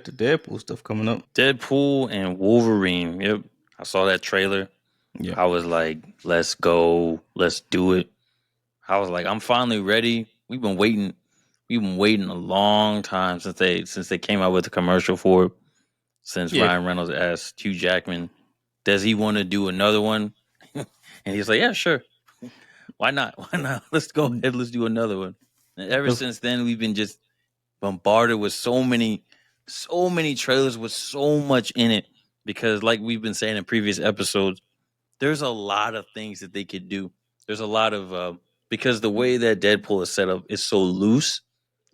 got the Deadpool stuff coming up. Deadpool and Wolverine. Yep. I saw that trailer. Yeah. I was like, let's go. Let's do it. I was like, I'm finally ready. We've been waiting. We've been waiting a long time since they came out with the commercial for it. Since Yeah. Ryan Reynolds asked Hugh Jackman, does he want to do another one? And he's like, yeah, sure. Why not? Why not? Let's go ahead. Let's do another one. And ever since then, we've been just bombarded with so many trailers with so much in it. Because, like we've been saying in previous episodes, there's a lot of things that they could do. There's a lot of because the way that Deadpool is set up is so loose,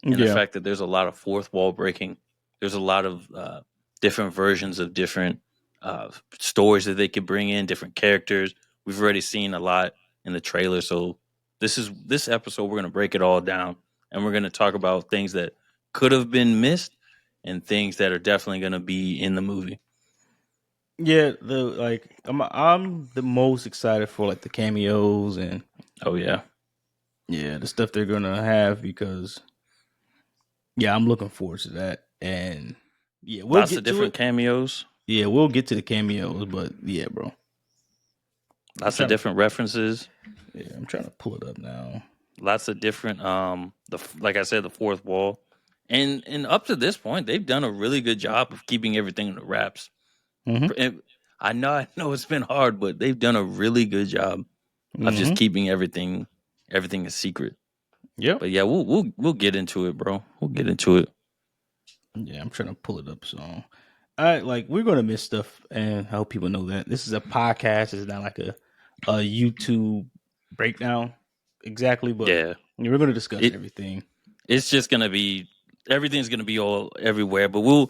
and the fact that there's a lot of fourth wall breaking. There's a lot of different versions of different stories that they could bring in, different characters. We've already seen a lot in the trailer, so this episode we're gonna break it all down, and we're gonna talk about things that could have been missed and things that are definitely gonna be in the movie. Yeah, I'm the most excited for like the cameos and Oh yeah, the stuff they're gonna have because I'm looking forward to that. And we'll lots get of to different it. cameos. Yeah, we'll get to the cameos, but bro. Lots of different references. Yeah, I'm trying to pull it up now. Lots of different like I said, the fourth wall. And up to this point, they've done a really good job of keeping everything in the wraps. Mm-hmm. I know it's been hard, but they've done a really good job of just keeping everything a secret. Yeah. But yeah, we'll get into it, bro. We'll get into it. Yeah, I'm trying to pull it up. So, we're gonna miss stuff, and I hope people know that this is a podcast. It's not like a YouTube breakdown exactly, but we're gonna discuss everything. It's just gonna be everything's gonna be all everywhere. But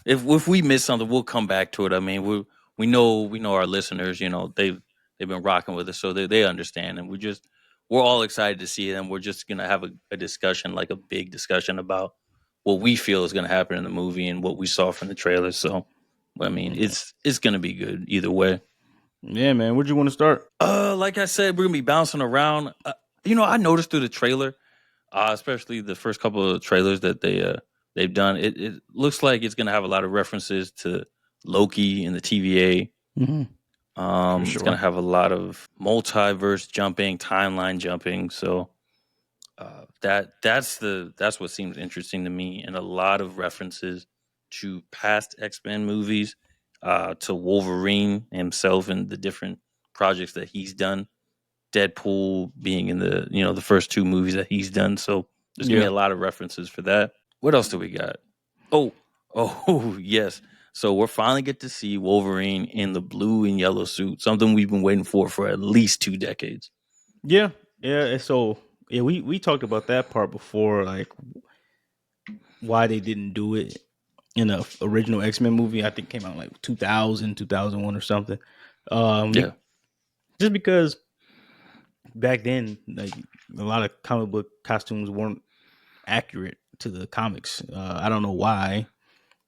if we miss something, we'll come back to it. I mean, we know our listeners. You know, they've been rocking with us, so they understand, and we're all excited to see it, and we're just gonna have a discussion, like a big discussion about what we feel is gonna happen in the movie and what we saw from the trailer. So, I mean, it's gonna be good either way. Yeah, man. Where'd you want to start? Like I said, we're gonna be bouncing around. I noticed through the trailer, especially the first couple of trailers that they've done, it looks like it's gonna have a lot of references to Loki and the TVA. Mm-hmm. It's gonna have a lot of multiverse jumping, timeline jumping. So that's what seems interesting to me, and a lot of references to past X-Men movies, to Wolverine himself and the different projects that he's done. Deadpool being in the first two movies that he's done. So there's gonna be a lot of references for that. What else do we got? Oh yes. So we're finally get to see Wolverine in the blue and yellow suit, something we've been waiting for at least 2 decades. Yeah. So we talked about that part before, like why they didn't do it in the original X-Men movie. I think came out like 2000, 2001 or something. Just because back then, like a lot of comic book costumes weren't accurate to the comics. I don't know why,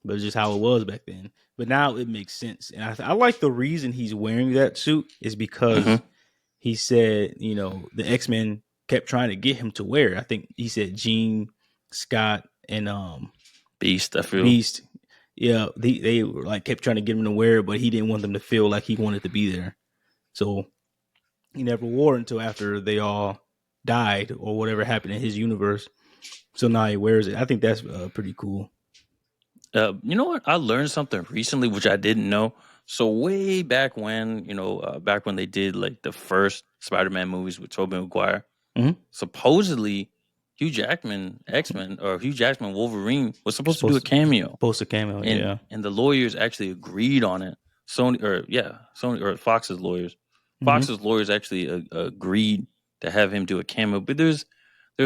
but it's just how it was back then. But now it makes sense, and I like the reason he's wearing that suit is because he said, the X-Men kept trying to get him to wear it. I think he said Jean, Scott, and Beast. I feel Beast. Yeah, they were like kept trying to get him to wear it, but he didn't want them to feel like he wanted to be there. So he never wore it until after they all died or whatever happened in his universe. So now he wears it. I think that's pretty cool. You know what? I learned something recently, which I didn't know. So way back when, back when they did like the first Spider-Man movies with Tobey Maguire, supposedly Hugh Jackman X-Men or Hugh Jackman Wolverine was supposed to do a cameo. Supposed to cameo, and the lawyers actually agreed on it. Sony or Fox's lawyers. Fox's lawyers actually agreed to have him do a cameo, but there's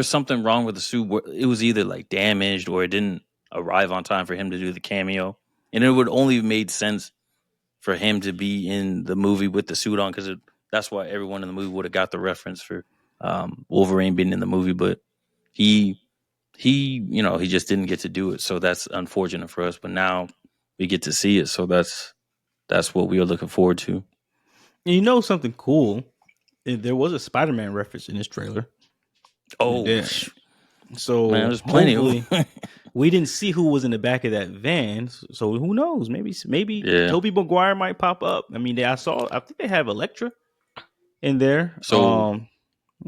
something wrong with the suit. Where it was either like damaged or it didn't arrive on time for him to do the cameo, and it would only have made sense for him to be in the movie with the suit on, because that's why everyone in the movie would have got the reference for Wolverine being in the movie, but he just didn't get to do it, so that's unfortunate for us. But now we get to see it, so that's what we are looking forward to. Something cool? There was a Spider-Man reference in this trailer. Oh, yeah. So man, there's plenty. We didn't see who was in the back of that van, so who knows? Maybe Yeah. Tobey Maguire might pop up. I mean, I think they have Elektra in there. So,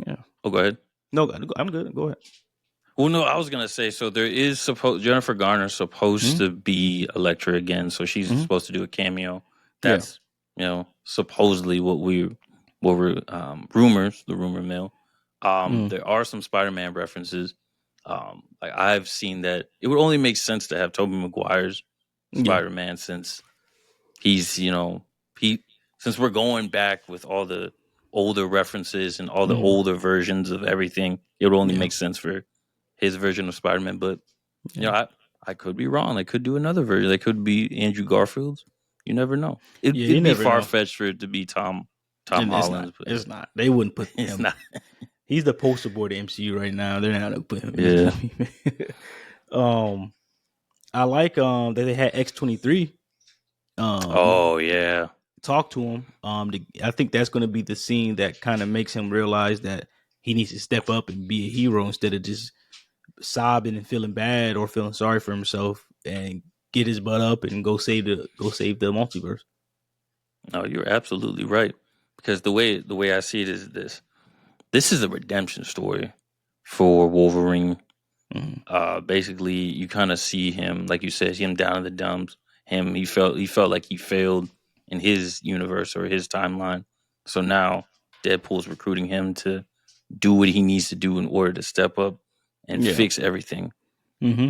Yeah. go ahead. No, I'm good. Go ahead. Well, no, I was gonna say. So there is supposed Jennifer Garner's supposed Mm-hmm. to be Elektra again. So she's Mm-hmm. supposed to do a cameo. Yeah. That's supposedly what we're rumors, the rumor mill. Mm. There are some Spider-Man references. Like I've seen that it would only make sense to have Tobey Maguire's Yeah. Spider-Man since he's he since we're going back with all the older references and all the Mm. older versions of everything. It would only Yeah. make sense for his version of Spider-Man. But Yeah. I could be wrong. They could do another version. They could be Andrew Garfield's. You never know. Yeah. You It'd be never far know. fetched for it to be Tom And it's not. Holland's, but It's not. They wouldn't put it's him. not. He's the poster boy of the MCU right now. They're not gonna put him in this Yeah. movie. um, I like that they had X-23. Oh yeah. Talk to him. I think that's going to be the scene that kind of makes him realize that he needs to step up and be a hero instead of just sobbing and feeling bad or feeling sorry for himself, and get his butt up and go save the multiverse. No, you're absolutely right. Because the way I see it is this. This is a redemption story for Wolverine. Basically, you kind of see him, like you said, him down in the dumps. He felt like he failed in his universe or his timeline. So now Deadpool's recruiting him to do what he needs to do in order to step up and Yeah. fix everything. Mm-hmm.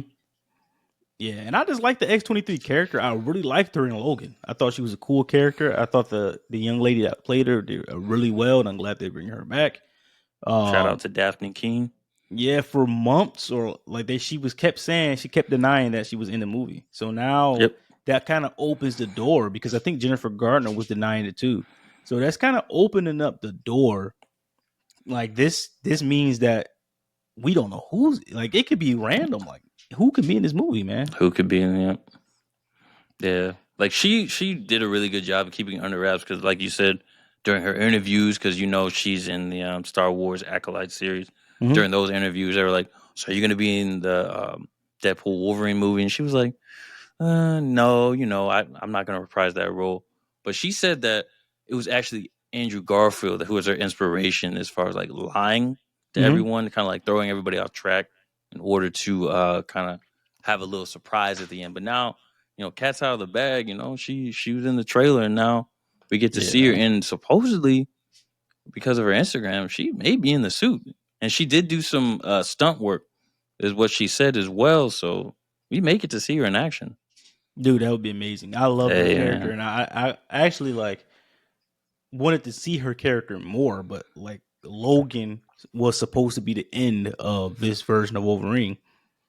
Yeah, and I just like the X-23 character. I really liked her in Logan. I thought she was a cool character. I thought the young lady that played her did really well, and I'm glad they bring her back. Shout out to Daphne Keene. Yeah, for months or like she kept denying that she was in the movie. So now that kind of opens the door because I think Jennifer Gardner was denying it too. So that's kind of opening up the door. Like this means that we don't know who's like it could be random. Like who could be in this movie, man? Who could be in it? Yeah, like she did a really good job of keeping it under wraps because, like you said, during her interviews, because she's in the Star Wars Acolyte series. Mm-hmm. During those interviews, they were like, "So are you going to be in the Deadpool Wolverine movie?" And she was like, "No, I'm not going to reprise that role." But she said that it was actually Andrew Garfield who was her inspiration as far as like lying to everyone, kind of like throwing everybody off track in order to kind of have a little surprise at the end. But now, cat's out of the bag. She was in the trailer, and now we get to see her. And supposedly, because of her Instagram, she may be in the suit, and she did do some stunt work, is what she said as well. So we may get to see her in action. Dude, that would be amazing. I love her character, and I actually like wanted to see her character more, but like Logan was supposed to be the end of this version of Wolverine.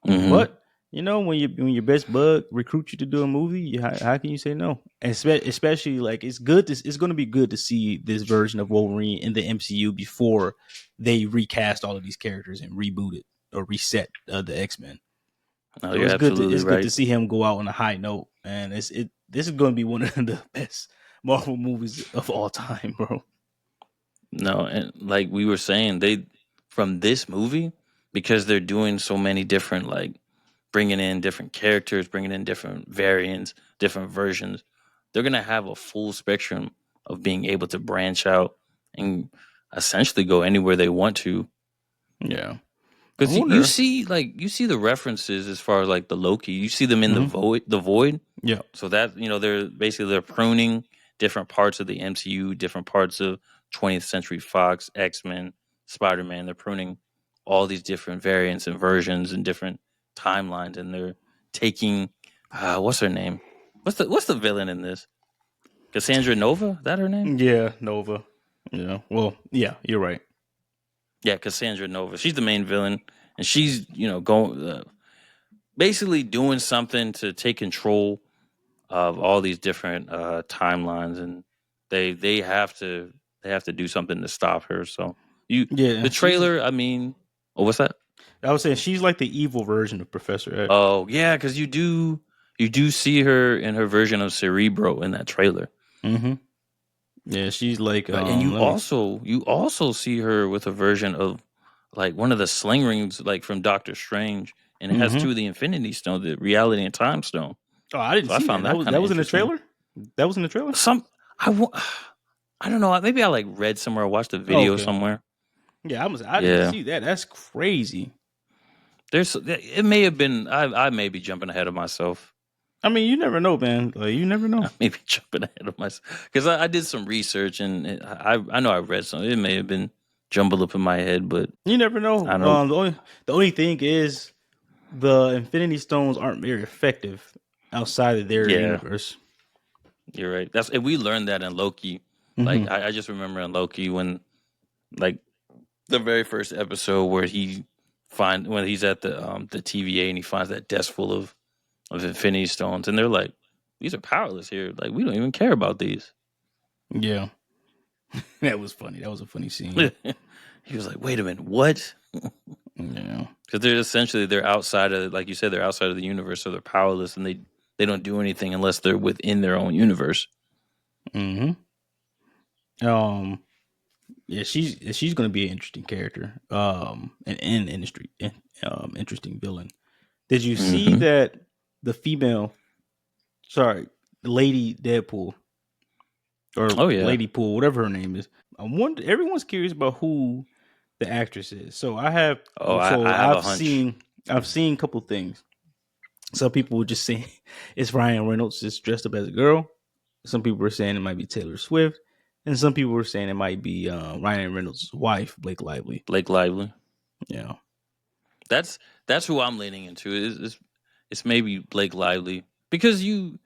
Mm-hmm. But when your best bud recruits you to do a movie, how can you say no? And especially like it's going to be good to see this version of Wolverine in the MCU before they recast all of these characters and reboot it or reset the X-Men. No, So you're absolutely it's right. good to see him go out on a high note, and this is going to be one of the best Marvel movies of all time, bro. No, and like we were saying, from this movie, because they're doing so many different, like bringing in different characters, bringing in different variants, different versions, they're gonna have a full spectrum of being able to branch out and essentially go anywhere they want to. Yeah. Because you see the references as far as like the Loki, you see them in the void. Yeah. So that they're pruning different parts of the MCU, different parts of 20th Century Fox, X-Men, Spider-Man. They're pruning all these different variants and versions and different timelines, and they're taking what's her name? What's the villain in this? Cassandra Nova? Is that her name? Yeah, Nova. Yeah. Well, yeah, you're right. Yeah, Cassandra Nova. She's the main villain, and she's going basically doing something to take control of all these different timelines, and they have to do something to stop her. So the trailer. I mean, what's that? I was saying she's like the evil version of Professor X. Oh yeah, because you do see her in her version of Cerebro in that trailer. Mm-hmm. Yeah, she's like, and you also see her with a version of like one of the sling rings, like from Doctor Strange, and it has two of the Infinity Stones, the Reality and Time Stone. Oh, I didn't see that. That was in the trailer. That was in the trailer. I don't know. Maybe I like read somewhere, or watched a video somewhere. Yeah, I didn't see that. That's crazy. It may have been. I may be jumping ahead of myself. I mean, you never know, man. Like, you never know. I may be jumping ahead of myself because I did some research and I know I read something. It may have been jumbled up in my head, but you never know. I know. The only thing is the Infinity Stones aren't very effective outside of their universe. You're right. And we learned that in Loki. Like I just remember in Loki when, like, the very first episode where when he's at the TVA and he finds that desk full of Infinity Stones, and they're like, these are powerless here. Like, we don't even care about these. Yeah, that was funny. That was a funny scene. He was like, wait a minute, what? Yeah, because they're outside of, like you said, they're outside of the universe, so they're powerless, and they don't do anything unless they're within their own universe. Yeah, she's going to be an interesting character. An interesting villain. Did you see that the Lady Deadpool, or Lady Pool, whatever her name is? Everyone's curious about who the actress is. So I've seen a couple things. Some people were just saying it's Ryan Reynolds just dressed up as a girl. Some people were saying it might be Taylor Swift. And some people were saying it might be Ryan Reynolds' wife, Blake Lively. Yeah. That's who I'm leaning into. It's maybe Blake Lively. Because it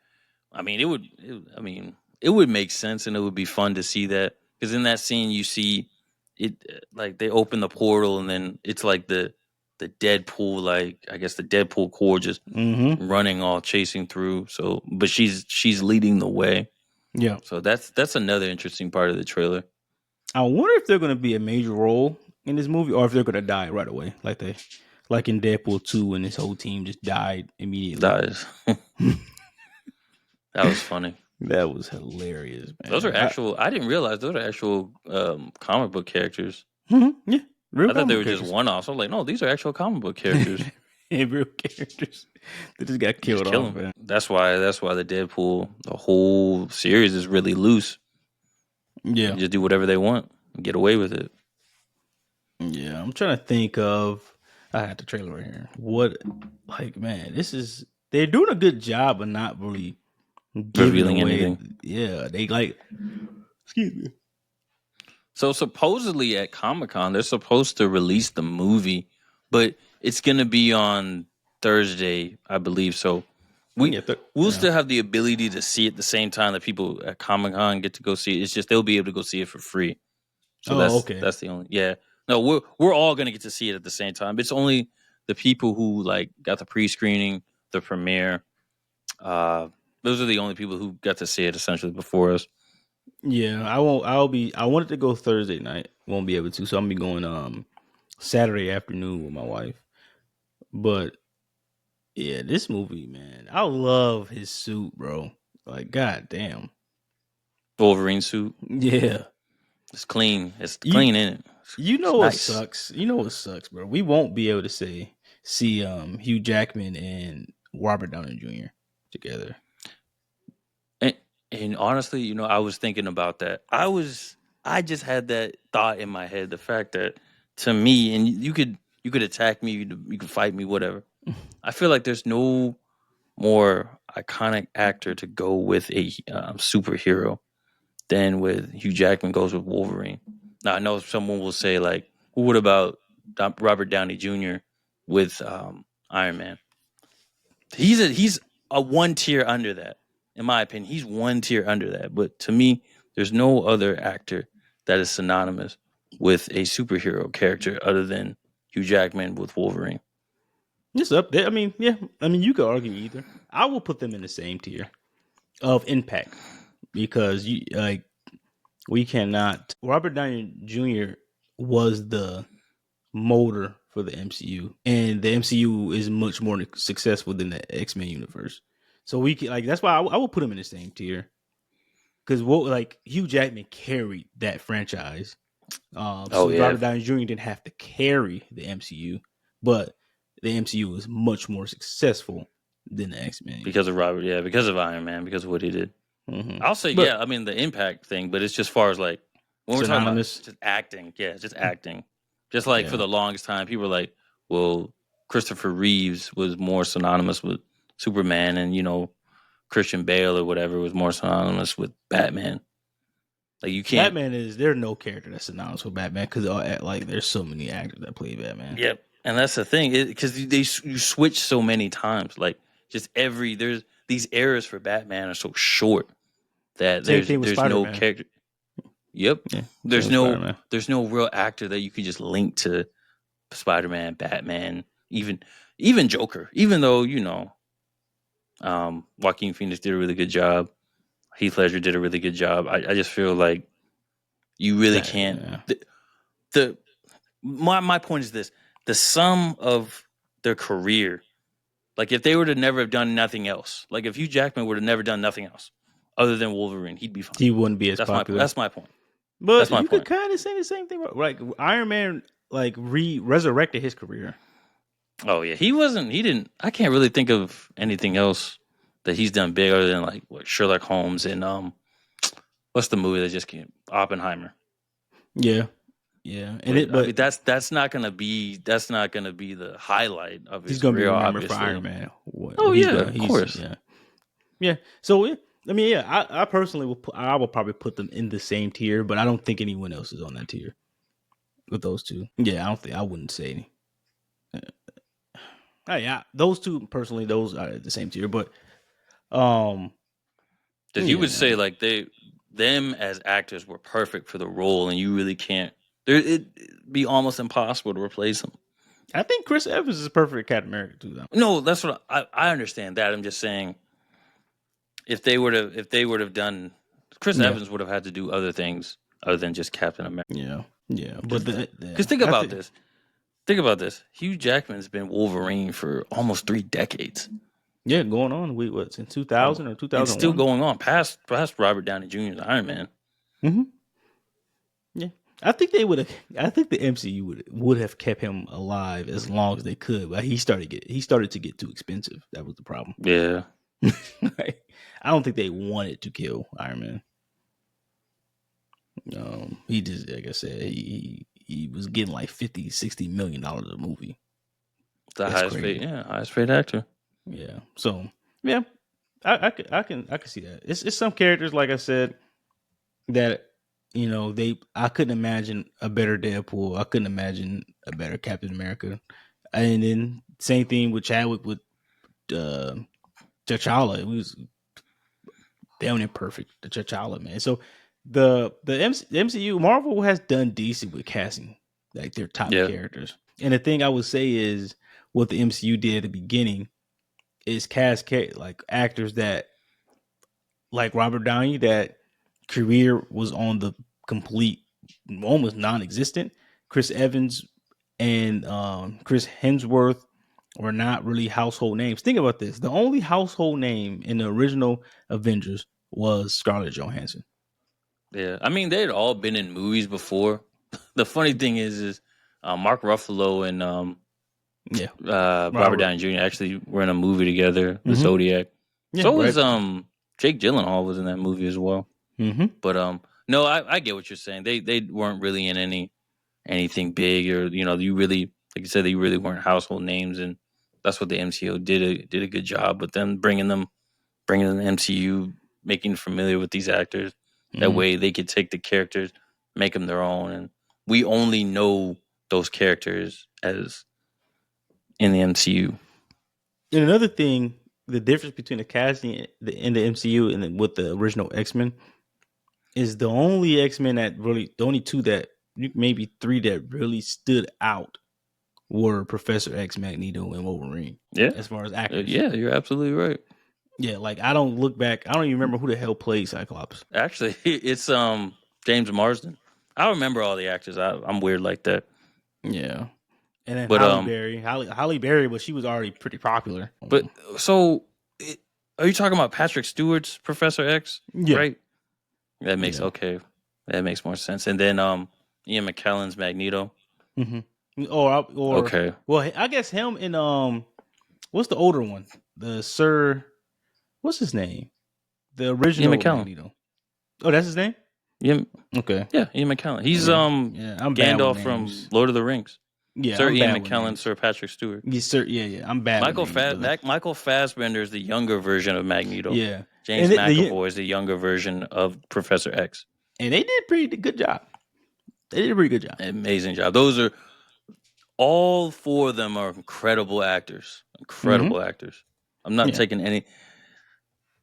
would make sense, and it would be fun to see that. Because in that scene you see it, like they open the portal and then it's like the Deadpool, like I guess the Deadpool core just running all chasing through. So but she's leading the way. Yeah. So that's another interesting part of the trailer. I wonder if they're going to be a major role in this movie, or if they're going to die right away, like in Deadpool 2 when this whole team just died immediately. That was funny. That was hilarious, man. Those are actual. I didn't realize those are actual comic book characters. Yeah, I thought they were just one-offs. I was like, no, these are actual comic book characters. Real characters. They just got killed off, man. That's why the Deadpool, the whole series is really loose. Yeah. They just do whatever they want and get away with it. Yeah, I'm trying to think of. I had the trailer right here. They're doing a good job of not really revealing anything. Yeah, they excuse me. So supposedly at Comic-Con, they're supposed to release the movie, but it's going to be on Thursday, I believe. So we'll still have the ability to see it the same time that people at Comic-Con get to go see it. It's just they'll be able to go see it for free. So that's the only. Yeah. No, we're all going to get to see it at the same time. It's only the people who like got the pre-screening, the premiere. Those are the only people who got to see it essentially before us. Yeah, I won't. I wanted to go Thursday night. Won't be able to, so I'm gonna be going Saturday afternoon with my wife. But yeah, this movie, man, I love his suit, bro. Like, goddamn, Wolverine suit. Yeah, it's clean. It's clean in it. What sucks? You know what sucks, bro? We won't be able to see Hugh Jackman and Robert Downey Jr. together. And honestly, I was thinking about that. I just had that thought in my head. The fact that to me, and you could attack me, you could fight me, whatever. I feel like there's no more iconic actor to go with a superhero than with Hugh Jackman goes with Wolverine. Now I know someone will say like, well, what about Robert Downey Jr. with Iron Man? He's a one tier under that. In my opinion, he's one tier under that. But to me, there's no other actor that is synonymous with a superhero character other than Hugh Jackman with Wolverine. It's up there. I mean, yeah. I mean, you could argue either. I will put them in the same tier of impact because we cannot. Robert Downey Jr. was the motor for the MCU, and the MCU is much more successful than the X-Men universe. So we can that's why I will put him in the same tier because Hugh Jackman carried that franchise. Robert Downey Jr. didn't have to carry the MCU, but the MCU is much more successful than the X-Men. Because of Robert, yeah, because of Iron Man, because of what he did. Mm-hmm. I'll say, but yeah, I mean the impact thing, but it's just far as like when we're talking about just acting, just acting. Just like for the longest time, people were like, well, Christopher Reeves was more synonymous with Superman, and Christian Bale or whatever was more synonymous with Batman. Like you can't. Batman there's no character that's synonymous with Batman because like there's so many actors that play Batman. Yep, and that's the thing because you switch so many times. Like just there's these eras for Batman are so short that there's no character. Yep, yeah, there's no real actor that you can just link to Spider-Man, Batman, even Joker. Even though Joaquin Phoenix did a really good job, Heath Ledger did a really good job. I just feel like you really can't. Yeah. My point is this: the sum of their career, like if they were to never have done nothing else, like if Hugh Jackman would have never done nothing else other than Wolverine, he'd be fine. He wouldn't be as popular. That's my point. But you could kind of say the same thing. Like Iron Man, like resurrected his career. Oh yeah, he didn't. I can't really think of anything else that he's done big other than like Sherlock Holmes and what's the movie that just came? Oppenheimer. Yeah. And but I mean, that's not gonna be the highlight of his he's gonna career. Be remembered obviously. for Iron Man. Of course. Yeah. So I mean, yeah, I personally will probably put them in the same tier, but I don't think anyone else is on that tier with those two. Yeah, I wouldn't say any. Yeah, those two personally, those are the same tier, but you would say like them as actors were perfect for the role, and you really can't. It'd be almost impossible to replace them. I think Chris Evans is perfect Captain America too. Though. No, that's what I understand. That I'm just saying, if they would have done, Chris Evans would have had to do other things other than just Captain America. Yeah. But because think about this. Think about this. Hugh Jackman's been Wolverine for almost 3 decades. Yeah, going on. What's in 2000 or 2001? It's still going on past Robert Downey Jr.'s Iron Man. Mm-hmm. Yeah, I think they would have. I think the MCU would have kept him alive as long as they could, but he started to get too expensive. That was the problem. Yeah, I don't think they wanted to kill Iron Man. He just, like I said, he was getting like $50-60 million a movie. The highest paid actor. Yeah. So yeah, I can see that. It's some characters, like I said, that I couldn't imagine a better Deadpool. I couldn't imagine a better Captain America. And then same thing with Chadwick with T'Challa. It was damn near perfect, the T'Challa, man. So the MCU, Marvel has done decent with casting like their top characters. And the thing I would say is what the MCU did at the beginning is cast like actors that, like Robert Downey, that career was on the complete, almost non-existent. Chris Evans and Chris Hemsworth were not really household names. Think about this. The only household name in the original Avengers was Scarlett Johansson. Yeah. I mean, they'd all been in movies before. The funny thing is Mark Ruffalo and Robert Downey Jr. actually were in a movie together, The Zodiac. Yeah, so was Jake Gyllenhaal was in that movie as well. Mm-hmm. But no, I get what you're saying. They weren't really in anything big, or you really, like you said, they really weren't household names, and that's what the MCU did a good job. But then bringing the MCU, making familiar with these actors, that way they could take the characters, make them their own, and we only know those characters as in the MCU. And another thing, the difference between the casting in the MCU and with the original X-Men is the only X-Men that really, the only two that, maybe three that really stood out were Professor X, Magneto, and Wolverine. Yeah. As far as actors. Yeah, you're absolutely right. Yeah, like I don't look back. I don't even remember who the hell played Cyclops. Actually, it's James Marsden. I remember all the actors. I'm weird like that. Yeah. And then Halle Berry, but she was already pretty popular. But so, are you talking about Patrick Stewart's Professor X? Yeah. Right. That makes more sense. And then Ian McKellen's Magneto. Mm-hmm. or Okay. well, I guess him and what's the older one? The Sir, what's his name? The Ian original McKellen. Magneto. Oh, that's his name. Ian, Okay. yeah, Ian McKellen. He's Yeah, yeah. I'm bad with Gandalf from names. Lord of the Rings. Yeah, Sir I'm Ian bad with McKellen, names. Sir Patrick Stewart. Yes, sir. Yeah, yeah. I'm bad with names, brother. Michael Fassbender is the younger version of Magneto. Yeah, James McAvoy is the younger version of Professor X. and they did pretty good job. They did a pretty good job. Amazing job. Those are all four of them are incredible actors. Incredible actors. I'm not taking any.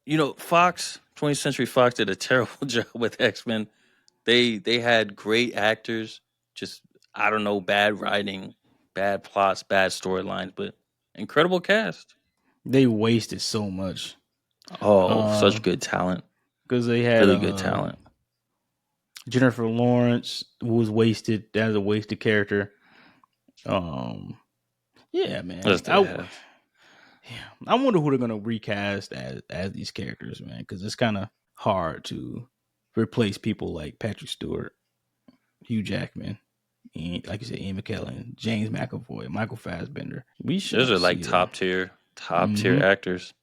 You know, Fox, 20th Century Fox did a terrible job with X-Men. They had great actors, just I don't know, bad writing, bad plots, bad storylines, but incredible cast. They wasted so much. Oh, such good talent. Because they had Really good talent. Jennifer Lawrence, who was wasted. That was a wasted character. Yeah, man. I wonder who they're gonna recast as these characters, man. Because it's kind of hard to replace people like Patrick Stewart, Hugh Jackman, and, like you said, Ian McKellen, James McAvoy, Michael Fassbender. Those are like top tier actors.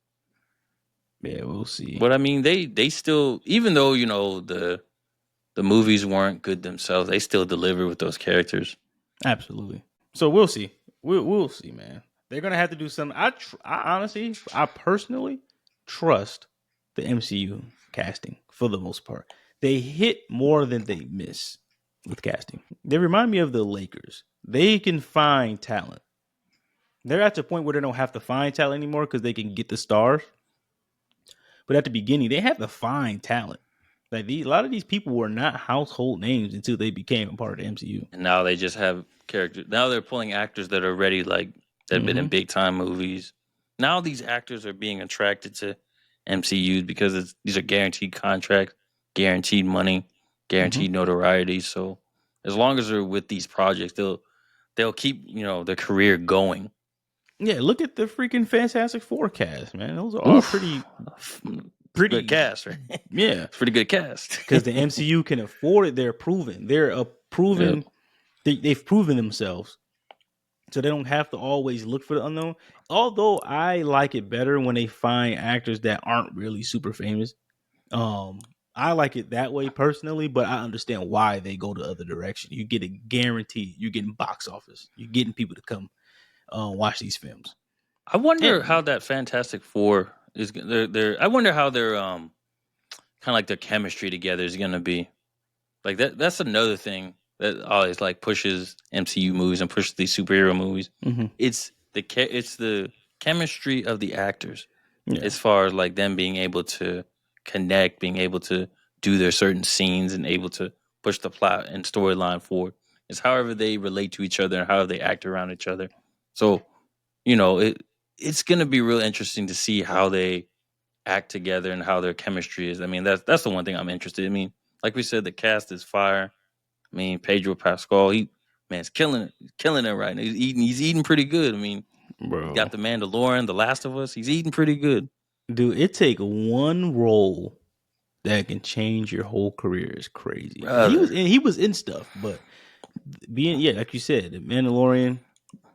Yeah, we'll see. But I mean, they still, even though you know the movies weren't good themselves, they still deliver with those characters. Absolutely. So we'll see. We'll see, man. They're gonna have to do something. I honestly, I personally trust the MCU casting for the most part. They hit more than they miss with casting. They remind me of the Lakers. They can find talent. They're at the point where they don't have to find talent anymore because they can get the stars. But at the beginning, they had to find talent. Like a lot of these people were not household names until they became a part of the MCU. And now they just have characters. Now they're pulling actors that are already that have been in big time movies. Now these actors are being attracted to MCU because these are guaranteed contracts, guaranteed money, guaranteed notoriety. So as long as they're with these projects, they'll keep their career going. Yeah, look at the freaking Fantastic Four cast, man. Those are all pretty good cast, right? Yeah, it's pretty good cast because the MCU can afford it. They're proven. They're a proven. Yep. They've proven themselves, so they don't have to always look for the unknown. Although I like it better when they find actors that aren't really super famous. I like it that way personally, but I understand why they go the other direction. You get a guarantee. You're getting box office. You're getting people to come watch these films. I wonder how that Fantastic Four is. I wonder how their kind of like their chemistry together is going to be. Like that's another thing that always like pushes MCU movies and pushes these superhero movies. It's the chemistry of the actors, as far as like them being able to connect, being able to do their certain scenes, and able to push the plot and storyline forward. It's however they relate to each other and how they act around each other. So, it's going to be real interesting to see how they act together and how their chemistry is. I mean, that's the one thing I'm interested in. I mean, like we said, the cast is fire. I mean, Pedro Pascal, he's killing it right now. He's eating pretty good. I mean, bro, he got the Mandalorian, The Last of Us. He's eating pretty good. Dude, it take one role that can change your whole career is crazy. He was in stuff, but like you said, the Mandalorian,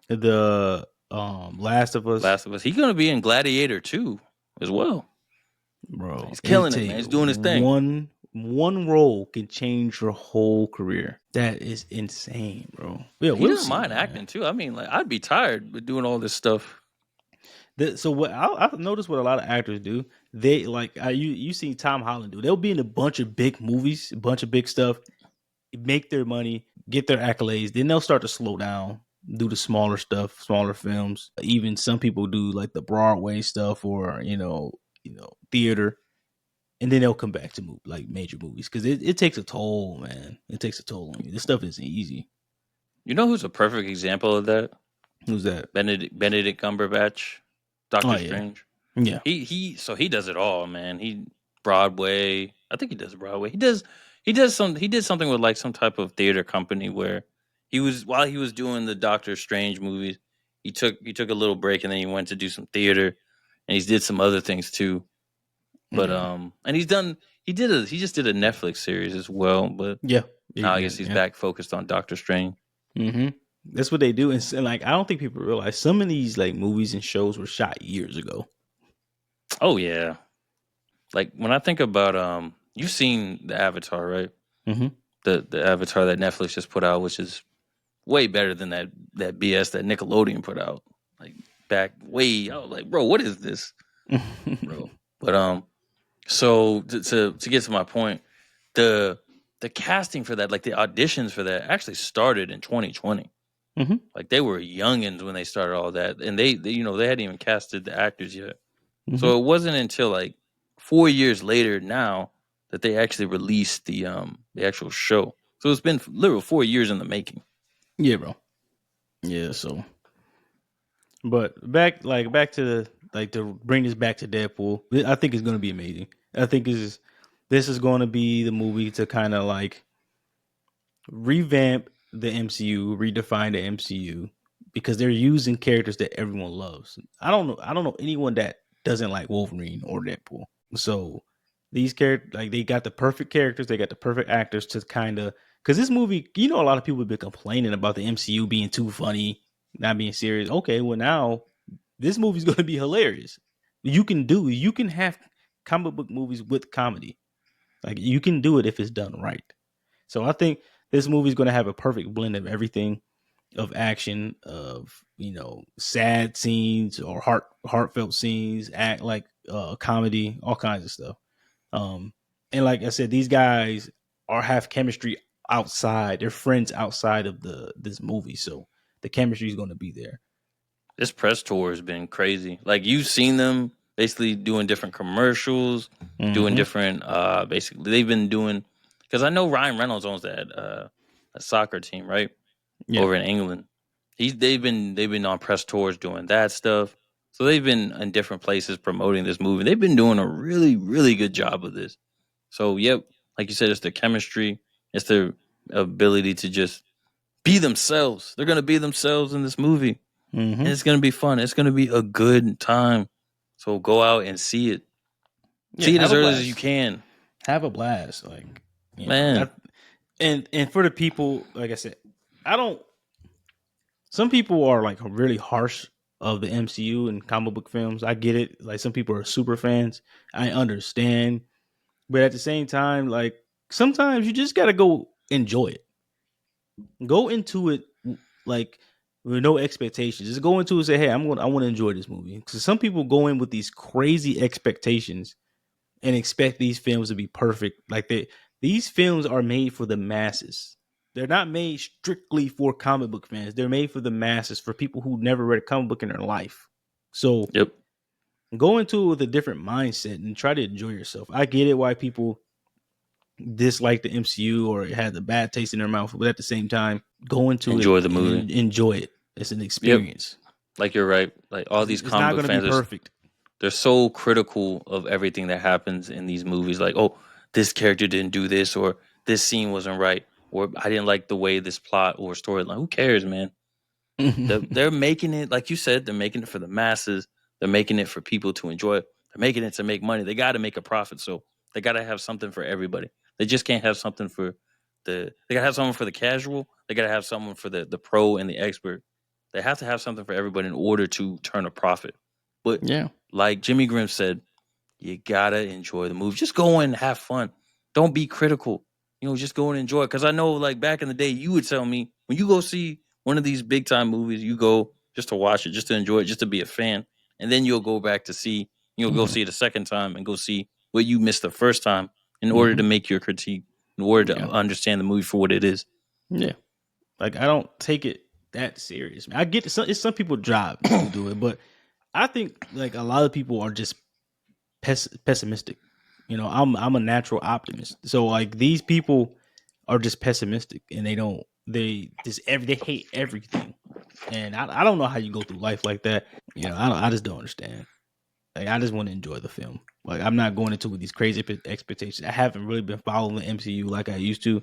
the Last of Us. He's gonna be in Gladiator 2 as well. Bro, he's killing it, man. He's doing his thing. One role can change your whole career. That is insane, bro. Yeah, he doesn't mind acting too. I mean, like I'd be tired with doing all this stuff. So what I've noticed what a lot of actors do, they like you seen Tom Holland do. They'll be in a bunch of big movies, a bunch of big stuff, make their money, get their accolades. Then they'll start to slow down, do the smaller stuff, smaller films. Even some people do like the Broadway stuff or theater, and then they'll come back to major movies because it takes a toll, man. It takes a toll on you. This stuff isn't easy. You know who's a perfect example of that? Who's that? Benedict Cumberbatch. Doctor Strange. Yeah. He does it all, man. He Broadway. I think he does Broadway. He did something with like some type of theater company where while he was doing the Doctor Strange movies, he took a little break and then he went to do some theater and he did some other things too. But and he just did a Netflix series as well, but now I guess he's back focused on Doctor Strange. That's what they do, and like I don't think people realize some of these like movies and shows were shot years ago. Oh yeah. Like when I think about you've seen the Avatar, right? Mm-hmm. The Avatar that Netflix just put out, which is way better than that BS that Nickelodeon put out. Like back way, I was like, bro, what is this, bro? But so to get to my point, the the casting for that, like the auditions for that, actually started in 2020. Mm-hmm. Like they were youngins when they started all that, and they you know they hadn't even casted the actors yet. Mm-hmm. So it wasn't until like 4 years later now that they actually released the actual show. So it's been literal 4 years in the making. Yeah, bro. Yeah. So, but back to the like to bring this back to Deadpool. I think it's going to be amazing. I think this is going to be the movie to kind of like revamp the MCU, redefine the MCU because they're using characters that everyone loves. I don't know anyone that doesn't like Wolverine or Deadpool. So these characters, like they got the perfect characters, they got the perfect actors to kind of because this movie, you know, a lot of people have been complaining about the MCU being too funny, not being serious. Okay, well now this movie's going to be hilarious. You can have comic book movies with comedy. Like you can do it if it's done right. So I think this movie is going to have a perfect blend of everything, of action, of sad scenes or heartfelt scenes, act like comedy, all kinds of stuff. Um, and like I said, these guys are have chemistry outside. They're friends outside of this movie, so the chemistry is going to be there. This press tour has been crazy. Like you've seen them basically doing different commercials, doing Mm-hmm. different basically they've been doing because I know Ryan Reynolds owns that a soccer team, right? Yeah. Over in England. They've been on press tours doing that stuff. So they've been in different places promoting this movie. They've been doing a really, really good job of this. So yep, like you said, it's their chemistry, it's their ability to just be themselves. They're gonna be themselves in this movie. Mm-hmm. And it's gonna be fun. It's gonna be a good time. So go out and see it. Yeah. See it Have as a early as you blast. can. Have a blast. Like Man. that. And for the people, like I said, I don't. Some people are like really harsh of the MCU and comic book films. I get it. Like some people are super fans. I understand, but at the same time, like sometimes you just gotta go enjoy it. Go into it like with no expectations. Just go into it and say, "Hey, I want to enjoy this movie." Because some people go in with these crazy expectations and expect these films to be perfect. Like these films are made for the masses. They're not made strictly for comic book fans. They're made for the masses, for people who never read a comic book in their life. So Yep. go into it with a different mindset and try to enjoy yourself. I get it why people dislike the MCU or had the bad taste in their mouth, but at the same time, go into it Enjoy the movie. and enjoy it. It's an Yep. experience. Like you're right. Like all these It's comic not book going to be fans are perfect. they're so critical of everything that happens in these movies. Like, oh, this character didn't do this, or this scene wasn't right, or I didn't like the way this plot or storyline. Who cares, man? They're making it, like you said, they're making it for the masses. They're making it for people to enjoy it. They're making it to make money. They got to make a profit, so they got to have something for everybody. They just can't have something for They got to have someone for the casual. They got to have someone for the pro and the expert. They have to have something for everybody in order to turn a profit. But Yeah. like Jimmy Grimm said, you gotta enjoy the movie. Just go and have fun. Don't be critical. Just go and enjoy it. Because I know, like back in the day, you would tell me when you go see one of these big time movies, you go just to watch it, just to enjoy it, just to be a fan, and then you'll go back to see. You'll go Mm-hmm. see it a second time and go see what you missed the first time in order Mm-hmm. to make your critique, in order to Yeah. understand the movie for what it is. Yeah. Like I don't take it that serious. Man. I get it's some people job to do it, but I think like a lot of people are just pessimistic. I'm a natural optimist, so like these people are just pessimistic, and they hate everything, and I don't know how you go through life like that. I just don't understand. Like I just want to enjoy the film. Like I'm not going into with these crazy expectations. I haven't really been following the MCU like I used to.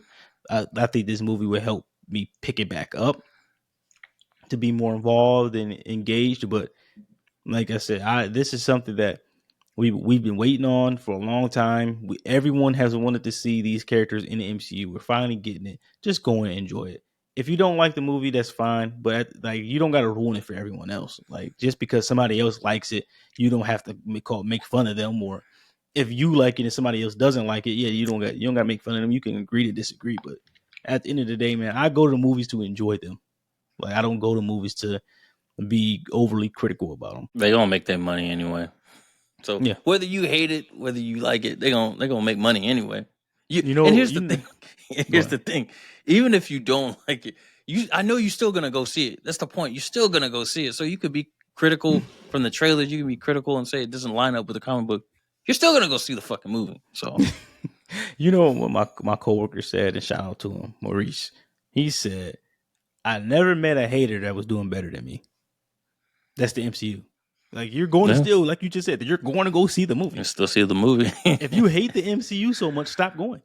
I think this movie will help me pick it back up to be more involved and engaged. But like I said, this is something that we've been waiting on for a long time. Everyone has wanted to see these characters in the MCU. We're finally getting it. Just go and enjoy it. if you don't like the movie, that's fine. But like, you don't got to ruin it for everyone else. Like, just because somebody else likes it, you don't have to make fun of them. Or if you like it and somebody else doesn't like it, yeah, you don't got to make fun of them. You can agree to disagree. But at the end of the day, man, I go to movies to enjoy them. Like, I don't go to movies to be overly critical about them. They gonna make their money anyway. So Yeah, whether you hate it, whether you like it, they gonna make money anyway. you And know, here's the thing. go Here's ahead. the thing. Even if you don't like it, I know you're still gonna go see it. That's the point. You're still gonna go see it. So you could be critical from the trailers. You can be critical and say it doesn't line up with the comic book. You're still gonna go see the fucking movie. So You know what my coworker said, and shout out to him, Maurice. He said, "I never met a hater that was doing better than me." That's the MCU. Like, you're going to yeah, still, like you just said, you're going to go see the movie. you still see the movie. If you hate the MCU so much, stop going.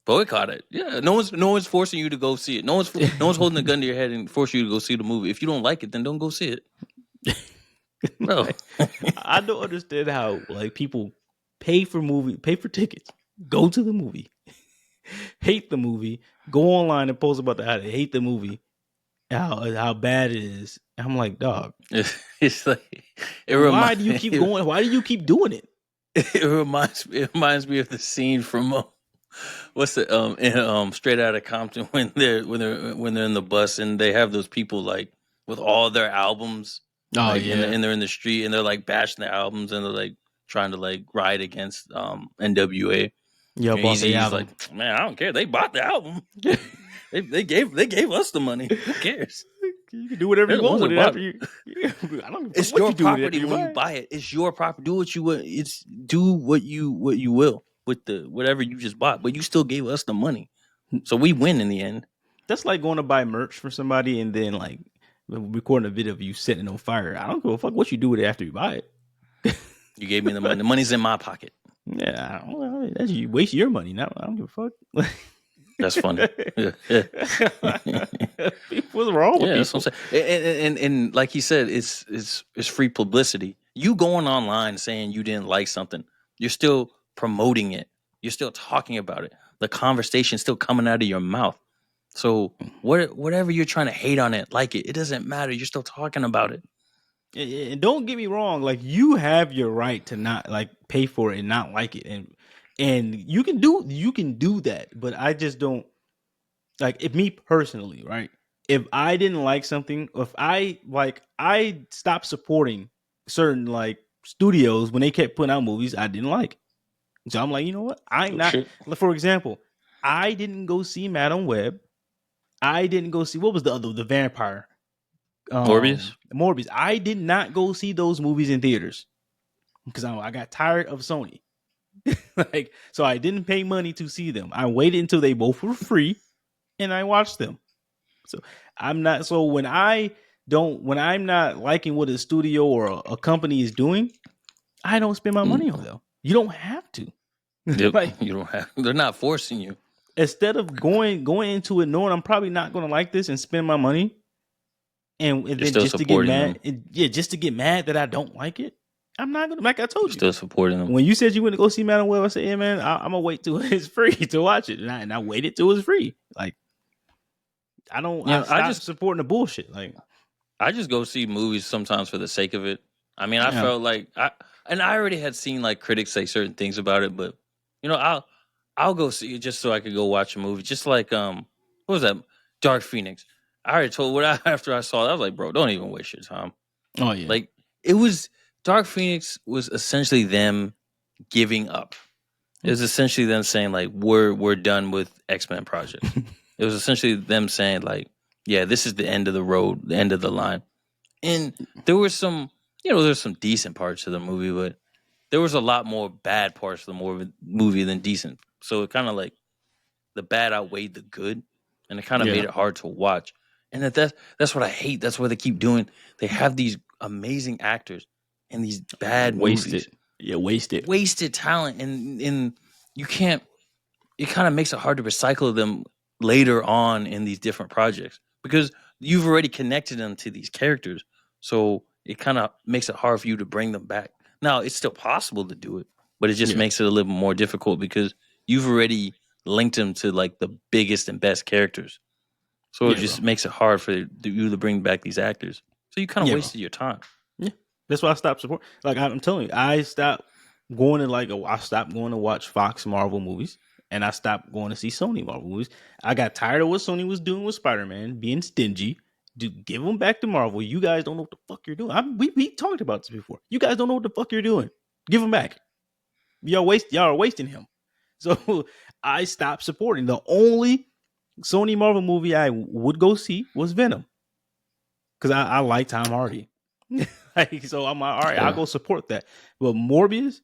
Boycott it. Yeah, no one's forcing you to go see it. No one's holding a gun to your head and force you to go see the movie. If you don't like it, then don't go see it. Bro, Like, I don't understand how like people pay for tickets, go to the movie, hate the movie, go online and post about how they hate the movie, how bad it is. I'm like, dog, it's like why do you keep going? Why do you keep doing it? It reminds me of the scene from what's it Straight Outta Compton when they're in the bus and they have those people like with all their albums Oh like yeah, and they're in the street and they're like bashing the albums and they're like trying to like ride against NWA. yeah, And bought the he's album. like, man, I don't care. They bought the album. they gave us the money. Who cares? You can do whatever you want with it after you. I don't. It's What your you do with it property after you when you buy it. It's your property. Do what you will. Do what you will with the whatever you just bought. But you still gave us the money, so we win in the end. That's like going to buy merch for somebody and then like recording a video of you setting it on fire. I don't give a fuck what you do with it after you buy it. You gave me the money. The money's in my pocket. Yeah, that's you waste your money. Now I don't give a fuck. That's funny. Yeah. What's wrong with Yeah, people? that's what I'm saying. And like he said, it's free publicity. You going online saying you didn't like something, you're still promoting it. You're still talking about it. The conversation's still coming out of your mouth. So whatever you're trying to hate on it, like it doesn't matter. You're still talking about it. And don't get me wrong, like you have your right to not like pay for it and not like it, and you can do that, but I just don't like if me personally, right? If I didn't like something, if I stopped supporting certain like studios when they kept putting out movies I didn't like. So I'm like, you know what? I'm not. Shit. For example, I didn't go see Madam Web. I didn't go see what was the vampire Morbius? Morbius. I did not go see those movies in theaters because I got tired of Sony. Like, so I didn't pay money to see them. I waited until they both were free, and I watched them. So I'm not. So when I'm not liking what a studio or a company is doing, I don't spend my money on them. You don't have to. Yep. Like, You don't have. They're not forcing you. instead of going into it knowing I'm probably not going to like this and spend my money, and then still just to get supporting mad, just to get mad that I don't like it, I'm not gonna. Like I told you, Still supporting them. when you said you went to go see Madam Web, I said, "Yeah, man, I'm gonna wait till it's free to watch it," and I waited till it was free. Like, I don't. Yeah, I just supporting the bullshit. Like, I just go see movies sometimes for the sake of it. I mean, I yeah. felt like I already had seen like critics say certain things about it, but I'll go see it just so I could go watch a movie. Just like what was that? Dark Phoenix. I already told after I saw it, I was like, bro, don't even waste your time. Oh yeah. Like it was Dark Phoenix was essentially them giving up. It was essentially them saying like we're done with X-Men project. It was essentially them saying like, yeah, this is the end of the road, the end of the line. And there were some, there's some decent parts of the movie, but there was a lot more bad parts of the movie than decent. So it kind of like the bad outweighed the good, and it kind of made it hard to watch. And that's what I hate. That's what they keep doing. They have these amazing actors in these bad movies. Yeah, wasted Talent, and you can't. It kind of makes it hard to recycle them later on in these different projects because you've already connected them to these characters. So it kind of makes it hard for you to bring them back. Now it's still possible to do it, but it just makes it a little more difficult because you've already linked them to like the biggest and best characters. So it just makes it hard for you to bring back these actors. So you kind of wasted your time. Yeah, that's why I stopped supporting. Like I'm telling you, I stopped going to I stopped going to watch Fox Marvel movies, and I stopped going to see Sony Marvel movies. I got tired of what Sony was doing with Spider-Man, being stingy. Dude, give them back to Marvel. You guys don't know what the fuck you're doing. We talked about this before. You guys don't know what the fuck you're doing. Give them back. Y'all are wasting him. So I stopped supporting. The only Sony Marvel movie I would go see was Venom, because I like Tom Hardy. Like, so I'm like, all right, I'll go support that. But Morbius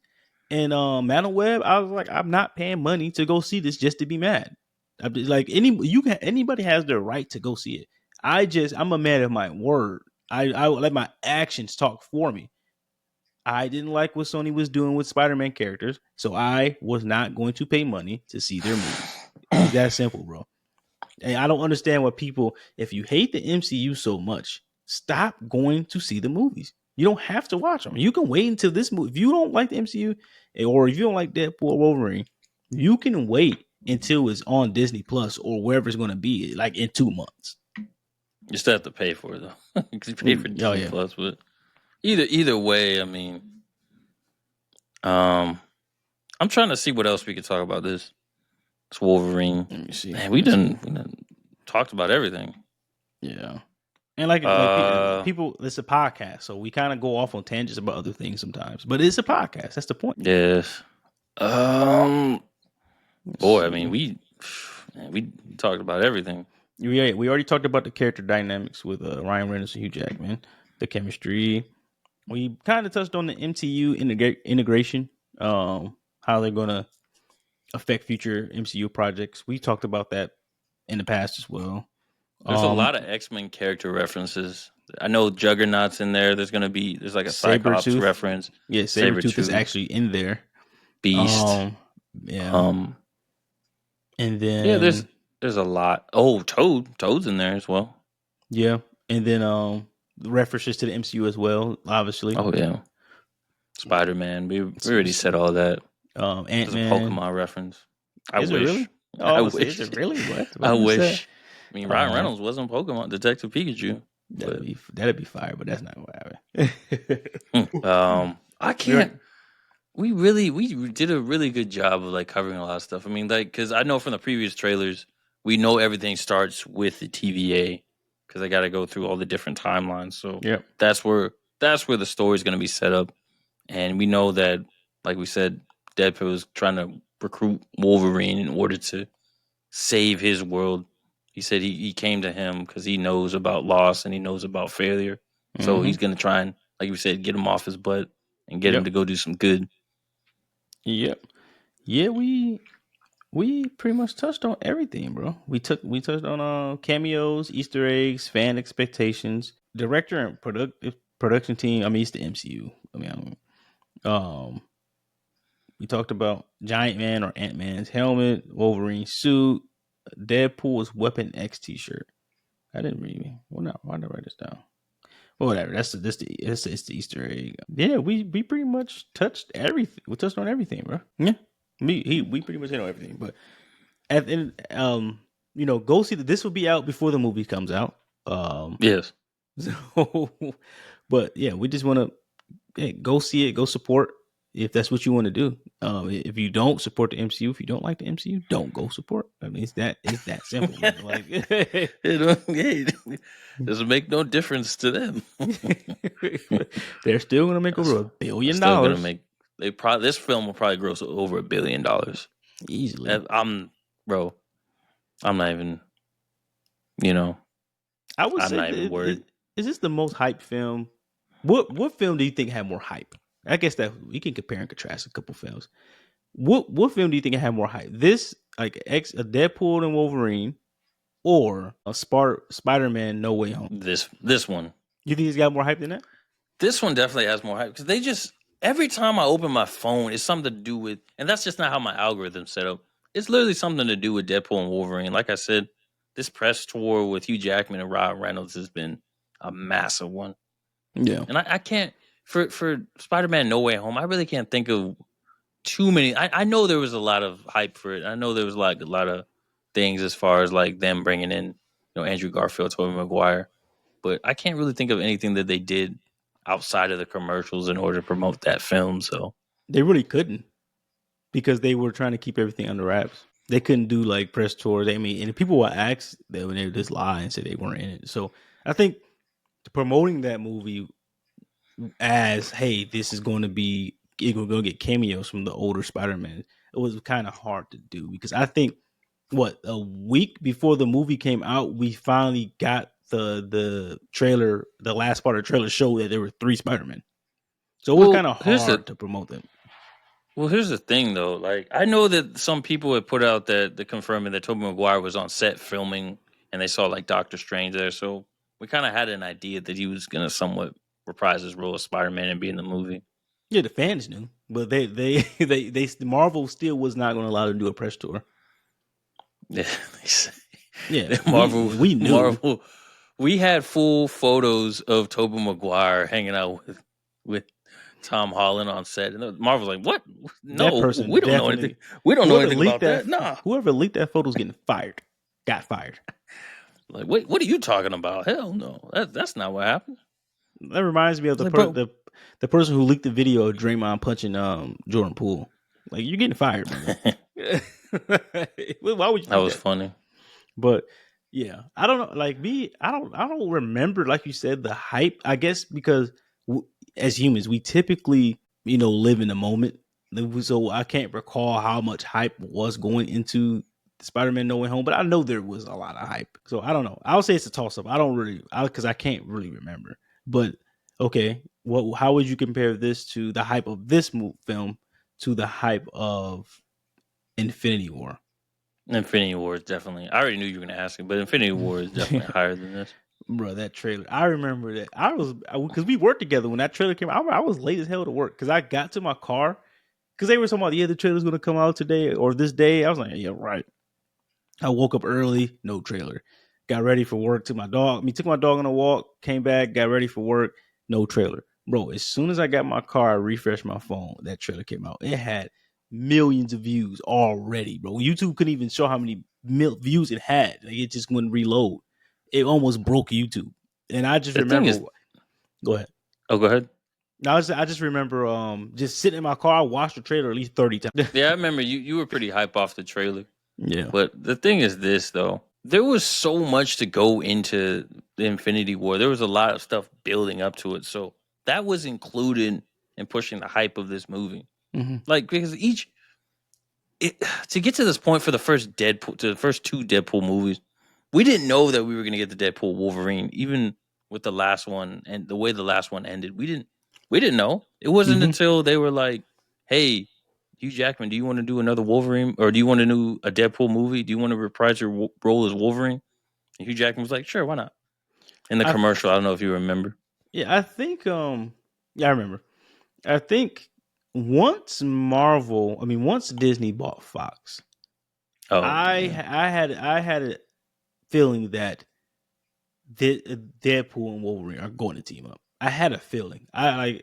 and Man of Web, I was like, I'm not paying money to go see this just to be mad. I'm just, like anybody has their right to go see it. I'm a man of my word. I let my actions talk for me. I didn't like what Sony was doing with Spider-Man characters, so I was not going to pay money to see their movies. It's that simple, bro. And I don't understand why people, if you hate the MCU so much, stop going to see the movies. You don't have to watch them. You can wait until this movie. If you don't like the MCU, or if you don't like Deadpool or Wolverine, you can wait until it's on Disney Plus or wherever it's going to be, like in 2 months. You still have to pay for it though, because you pay for Disney Plus. But either way, I mean, I'm trying to see what else we could talk about this. It's Wolverine. Let me see. Man, we done talked about everything. Yeah. And like people, it's a podcast, so we kind of go off on tangents about other things sometimes. But it's a podcast. That's the point. Yes. Boy, I mean, we talked about everything. We already talked about the character dynamics with Ryan Reynolds and Hugh Jackman, the chemistry. We kind of touched on the MCU integration, how they're going to affect future MCU projects. We talked about that in the past as well. There's a lot of X-Men character references. I know Juggernaut's in there. There's like a Cyclops reference. Yeah, Sabretooth is actually in there. Beast. Yeah. And then there's a lot. Oh, Toad's in there as well. Yeah. And then the references to the MCU as well, obviously. Oh yeah. Spider-Man. We already said all that. Ant-Man. There's a Pokemon reference. Is it really? Oh, I wish. Is it really? What? I wish. I mean, Ryan Reynolds wasn't Pokemon Detective Pikachu. That'd be fire, but that's not what happened. I can't. We did a really good job of like covering a lot of stuff. I mean, like, because I know from the previous trailers, we know everything starts with the TVA because they got to go through all the different timelines. So that's where the story is going to be set up, and we know that, like we said, Deadpool is trying to recruit Wolverine in order to save his world. He said he came to him because he knows about loss and he knows about failure. So he's going to try and, like you said, get him off his butt and get him to go do some good. Yep. Yeah, we pretty much touched on everything, bro. We touched on cameos, Easter eggs, fan expectations, director and production team. I mean, it's the MCU. We talked about Giant Man or Ant-Man's helmet, Wolverine suit, Deadpool's Weapon X t-shirt. I didn't read. Well, no, why did I write this down? Well, whatever. It's the Easter egg. Yeah, we pretty much touched everything. We touched on everything, bro. Yeah, we pretty much hit on everything. But at the end, go see that. This will be out before the movie comes out. Yes. So, but yeah, we just want to go see it, go support if that's what you want to do. If you don't support the MCU, if you don't like the MCU, don't go support. I mean, it's that simple. Like, it doesn't make no difference to them. They're still going to make over $1 billion. This film will probably gross over $1 billion easily. I'm not even. I would I'm say not even worried. Is this the most hyped film? What film do you think had more hype? I guess that we can compare and contrast a couple films. What film do you think had more hype? This, like a Deadpool and Wolverine, or a Spider-Man No Way Home? This one. You think it's got more hype than that? This one definitely has more hype because they just, every time I open my phone, it's something to do with, and that's just not how my algorithm's set up. It's literally something to do with Deadpool and Wolverine. Like I said, this press tour with Hugh Jackman and Ryan Reynolds has been a massive one. Yeah, and I can't. For Spider-Man No Way Home, I really can't think of too many. I know there was a lot of hype for it. I know there was like a lot of things as far as like them bringing in Andrew Garfield, Tobey Maguire. But I can't really think of anything that they did outside of the commercials in order to promote that film. So They really couldn't because they were trying to keep everything under wraps. They couldn't do like press tours. I mean, and people would ask that when they would just lie and say they weren't in it. So I think promoting that movie as, hey, this is going to be, you're going to get cameos from the older Spider-Man, it was kind of hard to do because I think a week before the movie came out, we finally got the trailer, the last part of the trailer showed that there were 3 Spider-Men. So it was kind of hard to promote them. Well, here's the thing, though. Like, I know that some people had put out that the confirming that Tobey Maguire was on set filming, and they saw like Doctor Strange there. So we kind of had an idea that he was gonna somewhat reprise his role as Spider-Man and be in the movie. Yeah, the fans knew, but they Marvel still was not going to allow them to do a press tour. Yeah, yeah. Marvel. We knew. Marvel. We had full photos of Tobey Maguire hanging out with Tom Holland on set, and Marvel's like, "What? No, we don't know anything. We don't know anything about that. Nah, whoever leaked that photo is getting fired. Got fired. Like, wait, what are you talking about? Hell no, that's not what happened." That reminds me of the person who leaked the video of Draymond punching Jordan Poole. Like, you're getting fired, man. Why would you? That was funny. But yeah, I don't know. Like me, I don't remember, like you said, the hype. I guess because as humans, we typically live in the moment. So I can't recall how much hype was going into Spider-Man No Way Home, but I know there was a lot of hype. So I don't know. I would say it's a toss-up. I don't really, because I can't really remember. But okay, how would you compare this to the hype of this film to the hype of Infinity War? Infinity War is definitely. I already knew you were going to ask it, but Infinity War is definitely higher than this. Bro, that trailer. I remember that. Because we worked together when that trailer came out. I was late as hell to work because I got to my car because they were talking about, the trailer's going to come out today or this day. I was like, yeah, right. I woke up early, no trailer. Got ready for work, took my dog on a walk, came back, got ready for work, no trailer. Bro, as soon as I got my car, I refreshed my phone, that trailer came out. It had millions of views already, bro. YouTube couldn't even show how many views it had. Like, it just wouldn't reload. It almost broke YouTube. And I just remember. Go ahead. Oh, go ahead. I just remember just sitting in my car. I watched the trailer at least 30 times. Yeah, I remember you were pretty hype off the trailer. Yeah. But the thing is this, though. There was so much to go into the Infinity War. There was a lot of stuff building up to it. So that was included in pushing the hype of this movie. Mm-hmm. Like, because to get to this point for the first two Deadpool movies, we didn't know that we were going to get the Deadpool Wolverine, even with the last one and the way the last one ended. We didn't know. It wasn't until they were like, "Hey, Hugh Jackman, do you want to do another Wolverine, or do you want to do a Deadpool movie? Do you want to reprise your role as Wolverine?" And Hugh Jackman was like, "Sure, why not?" In the commercial, I don't know if you remember. Yeah, I think. I remember. I think once Disney bought Fox, I had a feeling that Deadpool and Wolverine are going to team up. I had a feeling. I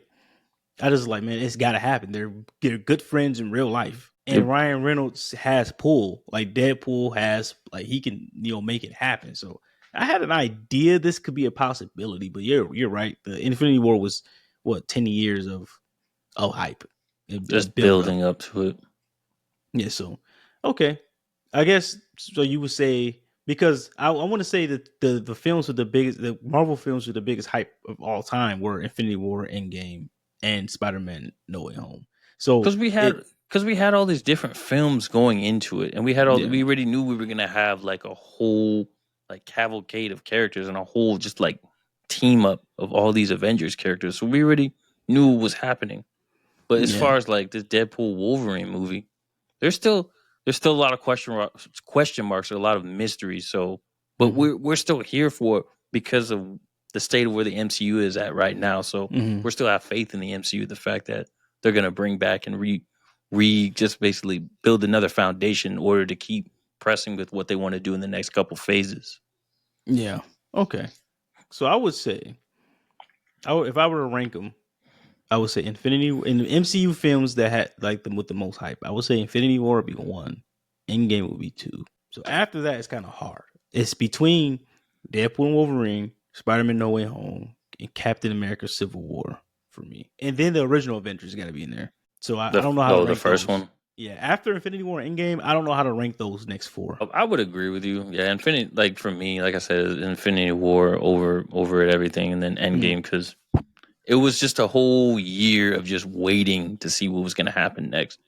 just like, man, it's got to happen. They're good friends in real life. And Ryan Reynolds has pull, like Deadpool has, like he can, make it happen. So I had an idea this could be a possibility, but you're right. The Infinity War was 10 years of hype. Just building up to it. Yeah, so okay. I guess so you would say, because I want to say that the films with the Marvel films with the biggest hype of all time were Infinity War, Endgame, and Spider-Man No Way Home. So because we had all these different films going into it, and we already knew we were gonna have like a whole like cavalcade of characters and a whole just like team up of all these Avengers characters. So we already knew what was happening. But as far as like this Deadpool Wolverine movie, there's still a lot of question marks or a lot of mysteries. So, but we're still here for it because of the state of where the MCU is at right now. So we still have faith in the MCU. The fact that they're gonna bring back and just basically build another foundation in order to keep pressing with what they want to do in the next couple phases. Yeah. Okay. So I would say, if I were to rank them, I would say Infinity in the MCU films that had like them with the most hype. I would say Infinity War would be 1, Endgame would be 2. So after that, it's kind of hard. It's between Deadpool and Wolverine, Spider-Man No Way Home, and Captain America Civil War for me. And then the original Avengers got to be in there. So I don't know how to The rank first those. one. Yeah, after Infinity War and Endgame, I don't know how to rank those next four. I would agree with you. Yeah, Infinity. Like for me, like I said, Infinity War over at everything, and then Endgame because it was just a whole year of just waiting to see what was going to happen next.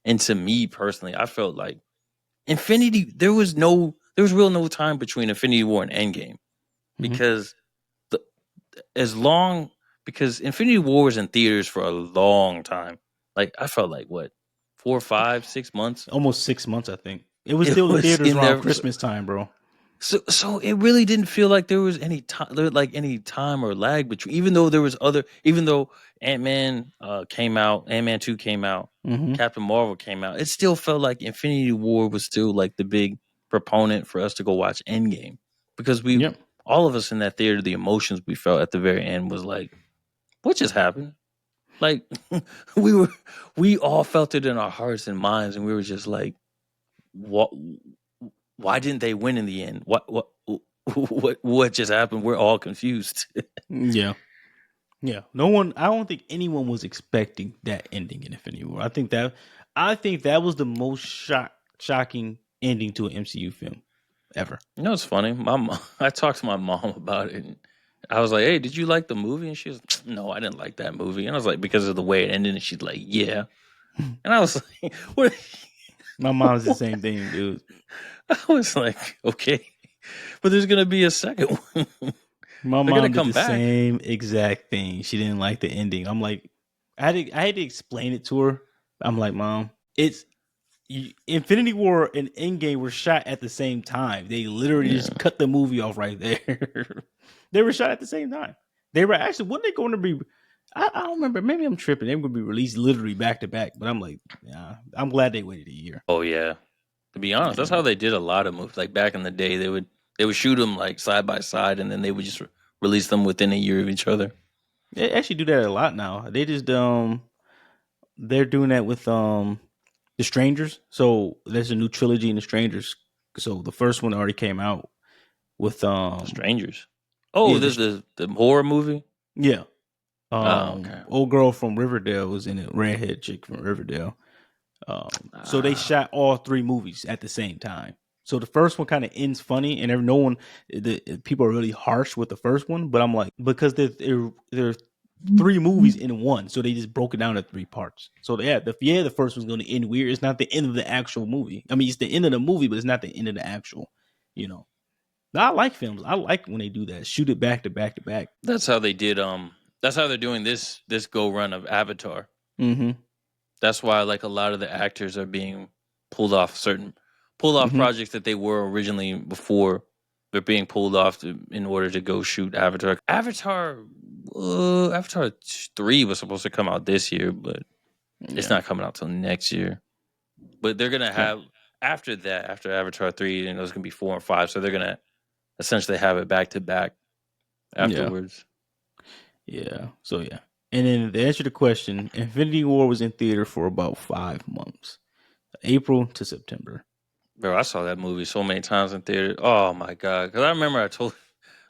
And to me personally, I felt like Infinity. There was real no time between Infinity War and Endgame because the, as long because Infinity War was in theaters for a long time. Like I felt like what 4, 5, 6 months. Almost 6 months, I think. It was It still in was theaters in around there. Christmas time, bro. So it really didn't feel like there was any time, any time or lag between. Even though Ant-Man came out, Ant-Man 2 came out, Captain Marvel came out, it still felt like Infinity War was still like the big proponent for us to go watch Endgame because Yep. all of us in that theater, the emotions we felt at the very end was like, what just happened? Like we all felt it in our hearts and minds, and we were just like, what? Why didn't they win in the end? What just happened? We're all confused. Yeah. Yeah. No one I don't think anyone was expecting that ending in Infinity War. I think that was the most shocking ending to an MCU film ever. You know, it's funny. I talked to my mom about it, and I was like, "Hey, did you like the movie?" And she was, "No, I didn't like that movie." And I was like, "Because of the way it ended." And she's like, "Yeah." And I was like, "What?" My mom's the same thing, dude. I was like, "Okay, but there's gonna be a second one. My They're gonna mom did come the back." same exact thing. She didn't like the ending. I'm like, I had to explain it to her. I'm like, Mom, Infinity War and Endgame were shot at the same time. They literally just cut the movie off right there. They were shot at the same time. They were actually, what are they going to be? I don't remember. Maybe I'm tripping. They were going to be released literally back to back. But I'm like, yeah, I'm glad they waited a year. Oh yeah. To be honest, that's Yeah. how they did a lot of movies. Like back in the day, they would shoot them like side by side, and then they would just release them within a year of each other. They actually do that a lot now. They just they're doing that with The Strangers. So there's a new trilogy in The Strangers. So the first one already came out with Strangers. Oh, yeah, this the horror movie. yeah. Oh, okay. Old girl from Riverdale was in it, redhead chick from Riverdale. So they shot all three movies at the same time. So the first one kind of ends funny, and no one, the people are really harsh with the first one. But I'm like, because there are three movies in one, so they just broke it down to three parts. So yeah, the first one's going to end weird. It's not the end of the actual movie. I mean, it's the end of the movie, but it's not the end of the actual. You know, I like films. I like when they do that. Shoot it back to back to back. That's how they did. That's how they're doing this go run of Avatar. Mm-hmm. That's why like a lot of the actors are being pulled off projects that they were originally before. They're being pulled off in order to go shoot Avatar. Avatar 3 was supposed to come out this year, but it's not coming out till next year. But they're gonna have after that, after Avatar 3, it's gonna be 4 and 5. So they're gonna essentially have it back to back afterwards. Yeah. So yeah. And then to answer the question, Infinity War was in theater for about 5 months, April to September. Bro, I saw that movie so many times in theater. Oh my god! Because I remember I told,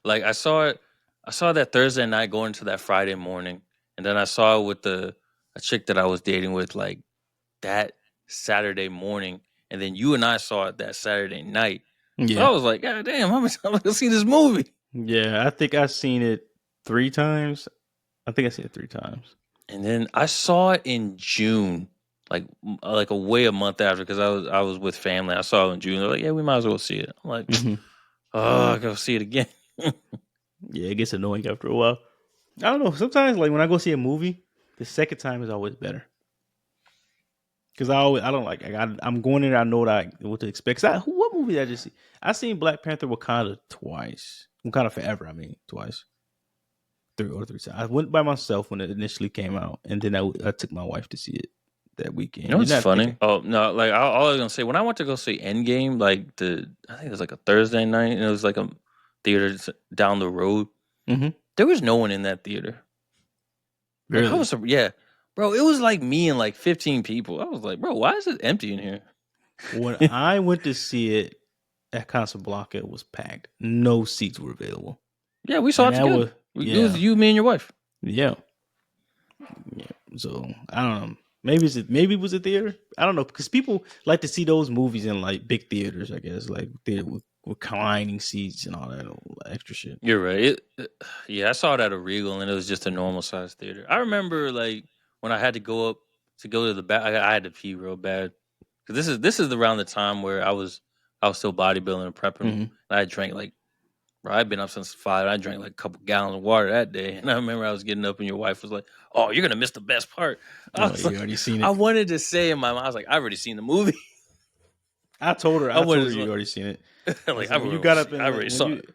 like, I saw it. I saw that Thursday night going into that Friday morning, and then I saw it with a chick that I was dating with, like that Saturday morning, and then you and I saw it that Saturday night. So I Yeah. was like, God damn, how much time I gonna see this movie? Yeah. I think I've seen it 3 times. I think I seen it 3 times. And then I saw it in June, like a month after, because I was with family. I saw it in June. They're like, yeah, we might as well see it. I'm like, oh, I gotta see it again. Yeah, it gets annoying after a while. I don't know. Sometimes, like when I go see a movie, the second time is always better. Because I don't like. I'm going in. I know what to expect. What movie did I just see? I seen Black Panther Wakanda twice. Wakanda Forever. I mean, twice. 3 times. I went by myself when it initially came out, and then I took my wife to see it that weekend. You know what's Not funny? thinking, Oh no, like all I was gonna say when I went to go see Endgame, like I think it was like a Thursday night, and it was like a theater down the road. There was no one in that theater. Like I really. was, yeah, bro. It was like me and like 15 people. I was like, bro, why is it empty in here? When I went to see it, at Casablanca was packed. No seats were available. Yeah, we saw And it that together. was It was you, me, and your wife. yeah. So I don't know. Maybe it was a theater. I don't know because people like to see those movies in like big theaters. I guess like theater with reclining seats and all that extra shit. You're right. Yeah, I saw it at a Regal, and it was just a normal size theater. I remember like when I had to go to the back. I had to pee real bad because this is around the time where I was still bodybuilding and prepping. Mm-hmm. And I drank like bro, I'd been up since 5. I drank like a couple gallons of water that day, and I remember I was getting up, and your wife was like, "Oh, you're gonna miss the best part." I Oh, was you like, already seen I it. wanted to say in my mind, I was like, "I've already seen the movie." I told her. I I told wanted her you to already seen it. I like said I when you already, got up and I like already when saw you, it.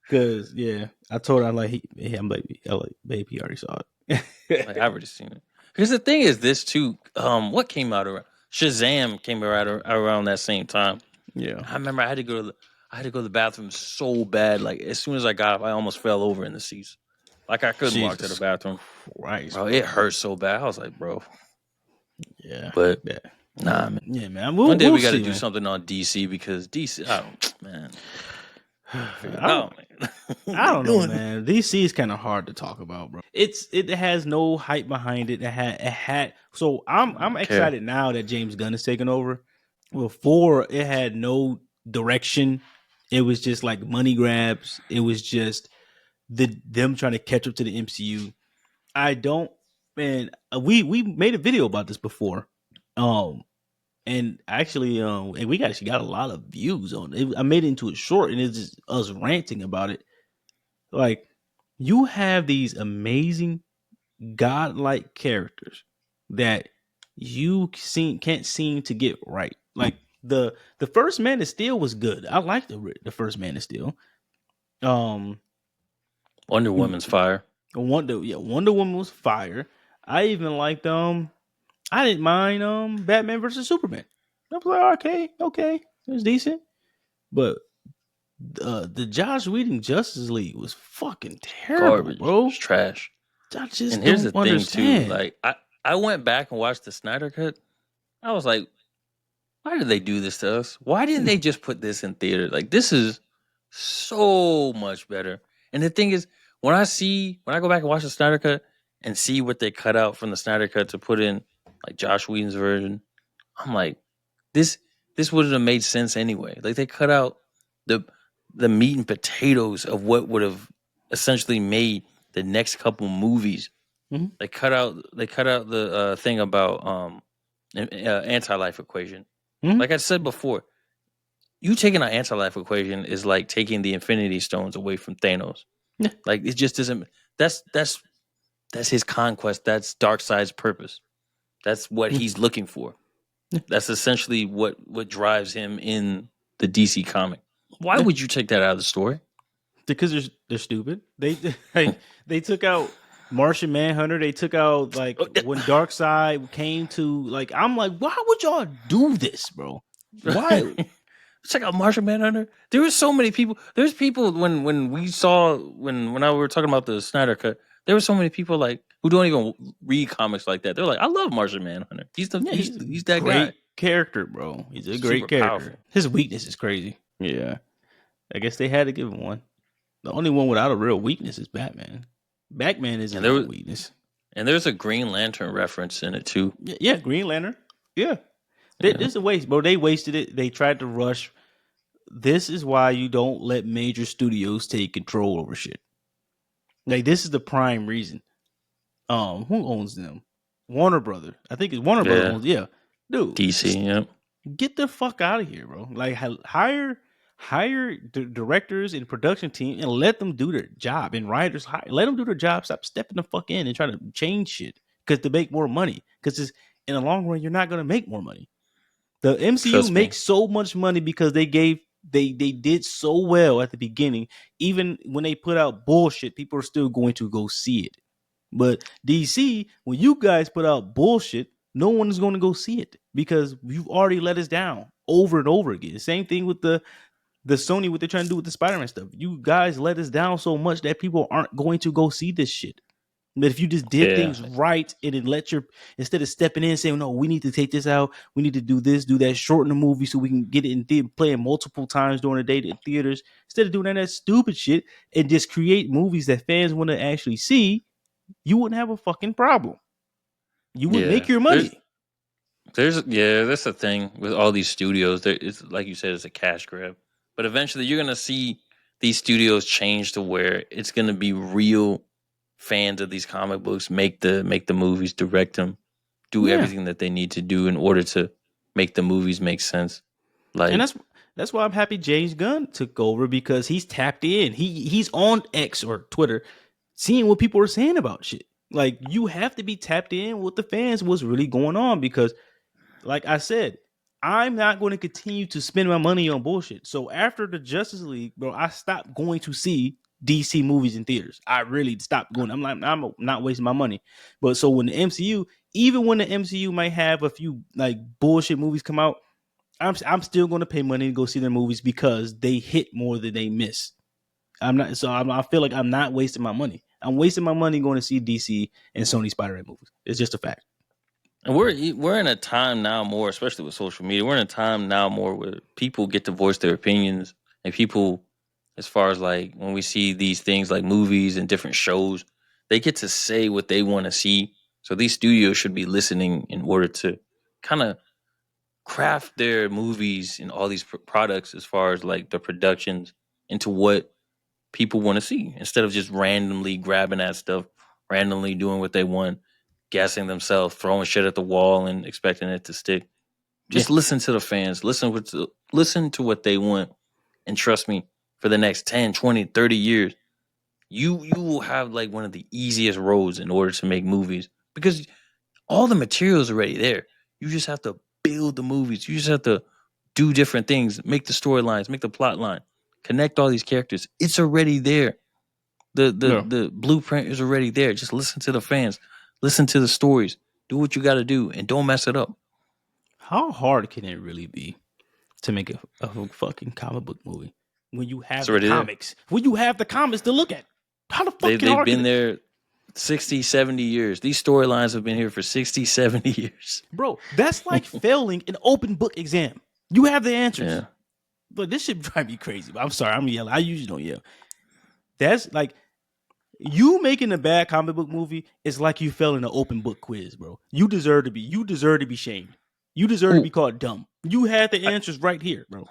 cause yeah, I told her I'm like, babe, he already saw it. Like I've already seen it. Because the thing is, this too. What came out around Shazam came around that same time. Yeah, I remember I had to go to the bathroom so bad. Like as soon as I got up, I almost fell over in the seats. Like I couldn't walk to the Jesus bathroom, Christ, bro. bro. It hurt so bad. I was like, bro. Yeah, But yeah, nah, man. yeah, man. One day We'll we got to see, do man. something on DC because DC, I don't, man. Figure it I don't. out, man. What I they don't know, doing? man. DC is kind of hard to talk about, bro. It has no hype behind it. It had. So I I'm don't care. excited now that James Gunn is taking over. Before it had no direction. It was just like money grabs. It was just them trying to catch up to the MCU. I don't, man. We made a video about this before, and actually, and we actually got a lot of views on it. I made it into a short, and it's just us ranting about it. Like you have these amazing godlike characters that can't seem to get right. Like the first Man of Steel was good. I like the first Man of Steel. Um, Wonder Woman's fire. Wonder Woman was fire. I even liked I didn't mind Batman versus Superman. I was like, okay, it was decent. But the Josh Whedon Justice League was fucking terrible, Garbage. bro. It's trash. I And just here's the don't thing too. understand. Like I went back and watched the Snyder cut. I was like, why did they do this to us? Why didn't they just put this in theater? Like this is so much better. And the thing is, when I go back and watch the Snyder cut and see what they cut out from the Snyder cut to put in like Josh Whedon's version, I'm like, this this would have made sense anyway. Like they cut out the the meat and potatoes of what would have essentially made the next couple movies. Mhm. They cut out the thing about anti-life equation. Mhm. Like I said before, you taking an anti-life equation is like taking the Infinity Stones away from Thanos. Yeah. Like it just doesn't. That's his conquest. That's Darkseid's purpose. That's what Mhm. he's looking for. Yeah. That's essentially what drives him in the DC comic. Why Yeah. would you take that out of the story? Because they're stupid. They took out Martian Manhunter. They took out like when Darkseid came to like I'm like, why would y'all do this, bro? Why? Check out Martian Manhunter. There were so many people. There's people when we saw when I were talking about the Snyder cut. There were so many people like who don't even read comics like that. They're like, I love Martian Manhunter. He's the Yeah, he's he's a that guy. great character, bro. He's a great Super character. powerful. His weakness is crazy. Yeah, I guess they had to give him one. The only one without a real weakness is Batman. Batman isn't And there have a was weakness. and there's a Green Lantern reference in it too. Yeah, Green Lantern. Yeah, Yeah. this is a waste, bro. They wasted it. They tried to rush. This is why you don't let major studios take control over shit. Like this is the prime reason. Who owns them? Warner Brother. I think it's Warner Brother Yeah. owns. Yeah, dude, DC. Yeah. get the fuck out of here, bro. Like hire directors and production team and let them do their job. And writers, let them do their job. Stop stepping the fuck in and trying to change shit because to make more money. Because in the long run, you're not gonna make more money. The MCU Trust me. makes so much money because they did so well at the beginning. Even when they put out bullshit, people are still going to go see it. But DC, when you guys put out bullshit, no one is going to go see it because you've already let us down over and over again. Same thing with the Sony, what they're trying to do with the Spider-Man stuff. You guys let us down so much that people aren't going to go see this shit. But if you just did things right and then instead of stepping in and saying, no, we need to take this out, we need to do this, do that, shorten the movie so we can get it in play it multiple times during the day in theaters, instead of doing that stupid shit and just create movies that fans want to actually see, you wouldn't have a fucking problem. You would make your money. That's the thing with all these studios. It's like you said, it's a cash grab. But eventually, you're gonna see these studios change to where it's gonna be real fans of these comic books make the movies, direct them, do everything that they need to do in order to make the movies make sense. Like, and that's why I'm happy James Gunn took over, because he's tapped in. He's on X or Twitter, seeing what people are saying about shit. Like, you have to be tapped in with the fans, what's really going on, because like I said, I'm not going to continue to spend my money on bullshit. So after the Justice League, bro, I stopped going to see DC movies in theaters. I really stopped going. I'm not wasting my money. But so when the MCU, even when the MCU might have a few like bullshit movies come out, I'm still going to pay money to go see their movies because they hit more than they miss. I feel like I'm not wasting my money. I'm wasting my money going to see DC and Sony Spider-Man movies. It's just a fact. And we're in a time now more, especially with social media. We're in a time now more where people get to voice their opinions, and people, as far as like when we see these things like movies and different shows, they get to say what they want to see. So these studios should be listening in order to kind of craft their movies and all these products, as far as like the productions, into what people want to see, instead of just randomly grabbing at stuff, randomly doing what they want, guessing themselves, throwing shit at the wall and expecting it to stick. Just listen to the fans, listen to what they want, and trust me, for the next 10, 20, 30 years, you will have like one of the easiest roads in order to make movies, because all the material is already there. You just have to build the movies. You just have to do different things, make the storylines, make the plot line, connect all these characters. It's already there. The blueprint is already there. Just listen to the fans, listen to the stories, do what you got to do, and don't mess it up. How hard can it really be to make a fucking comic book movie when you have the comics? There. When you have the comics to look at, how the fuck they've been there 60, 70 years. These storylines have been here for 60, 70 years. Bro, that's like failing an open book exam. You have the answers. Yeah. But this shit drive me crazy. I'm sorry, I'm yelling. I usually don't yell. That's like, you making a bad comic book movie is like you failing an open book quiz, bro. You deserve to be shamed. You deserve to be called dumb. You had the answers right here, bro.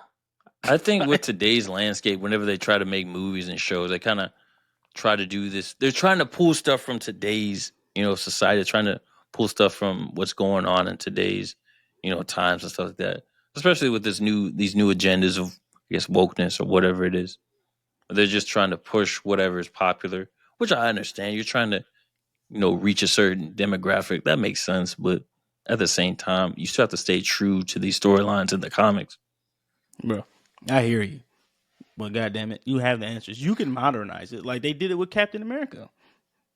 I think with today's landscape, whenever they try to make movies and shows, they kind of try to do this. They're trying to pull stuff from today's, society. They're trying to pull stuff from what's going on in today's, times and stuff like that. Especially with these new agendas of, I guess, wokeness or whatever it is. They're just trying to push whatever is popular, which I understand. You're trying to, reach a certain demographic. That makes sense. But at the same time, you still have to stay true to these storylines in the comics. Bro, I hear you. But goddamn it, you have the answers. You can modernize it like they did it with Captain America.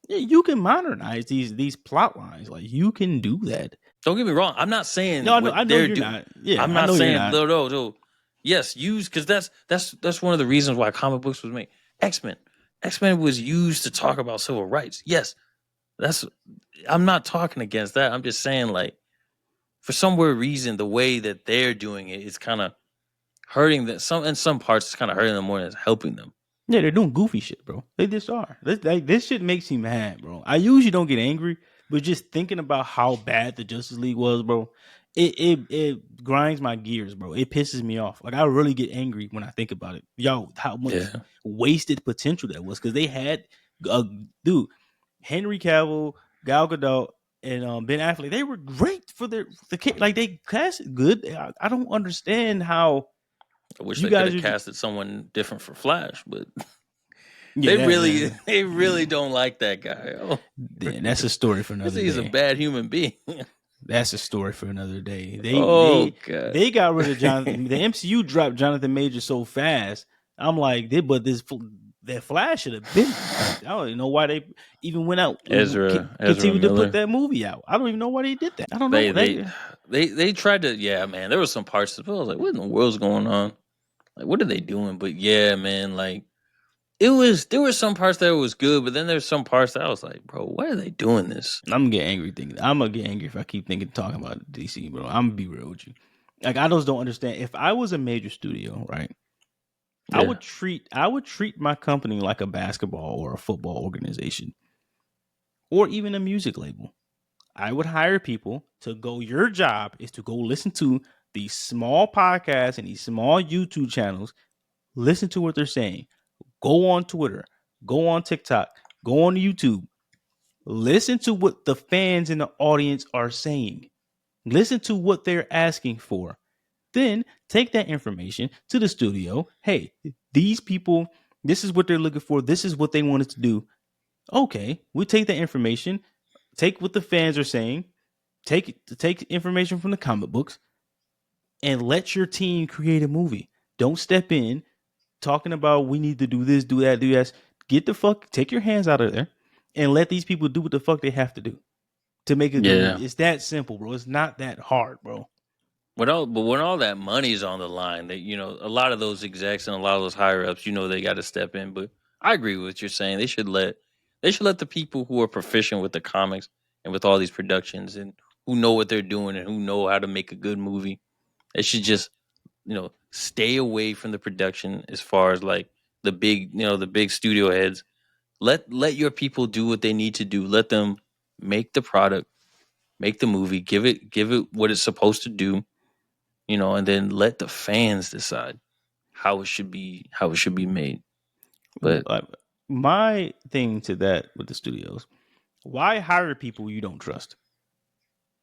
Yeah, you can modernize these plot lines. Like, you can do that. Don't get me wrong. I'm not saying I know you're not. Yeah, I'm not saying no. Yes, use, because that's one of the reasons why comic books was made. X-Men was used to talk about civil rights. Yes, I'm not talking against that. I'm just saying, like, for some weird reason, the way that they're doing it is kind of hurting them. In some parts, it's kind of hurting them more than it's helping them. Yeah, they're doing goofy shit, bro. They just are. This shit makes me mad, bro. I usually don't get angry, but just thinking about how bad the Justice League was, bro, it grinds my gears, bro. It pisses me off. Like, I really get angry when I think about it. Yo, how much wasted potential that was, because they had, Henry Cavill, Gal Gadot, and Ben Affleck. They were great for the like, they casted good. I don't understand how. I wish they could have casted someone different for Flash, but they really don't like that guy. Oh. Yeah, that's a story for another day. He's a bad human being. That's a story for another day. They got rid of Jonathan. The MCU dropped Jonathan Majors so fast. I'm like, that Flash should have been. I don't even know why they even went out. Continued to put that movie out. I don't even know why they did that. I don't know. They tried to. Yeah, man. There was some parts that I was like, what in the world's going on? Like, what are they doing? But yeah, man, like, there were some parts that was good, but then there's some parts that I was like, bro, why are they doing this? I'm gonna get angry thinking. I'm gonna get angry if I keep talking about DC, bro. I'm gonna be real with you. Like I just don't understand. If I was a major studio, right, Yeah. I would treat my company like a basketball or a football organization, or even a music label. I would hire people to go. Your job is to go listen to these small podcasts and these small YouTube channels. Listen to what they're saying. Go on Twitter. Go on TikTok. Go on YouTube. Listen to what the fans in the audience are saying. Listen to what they're asking for. Then take that information to the studio. Hey, these people, this is what they're looking for. This is what they wanted to do. Okay, we take that information, take what the fans are saying, take information from the comic books, and let your team create a movie. Don't step in talking about we need to do this, do that, do that. Get the fuck, take your hands out of there, and let these people do what the fuck they have to do to make a good movie. It's that simple, bro. It's not that hard, bro. But when all that money's on the line, that a lot of those execs and a lot of those higher ups, they got to step in. But I agree with what you're saying. They should let the people who are proficient with the comics and with all these productions and who know what they're doing and who know how to make a good movie. They should just stay away from the production as far as like the big studio heads. Let your people do what they need to do. Let them make the product, make the movie, give it what it's supposed to do, and then let the fans decide how it should be made. But My thing to that with the studios, why hire people you don't trust?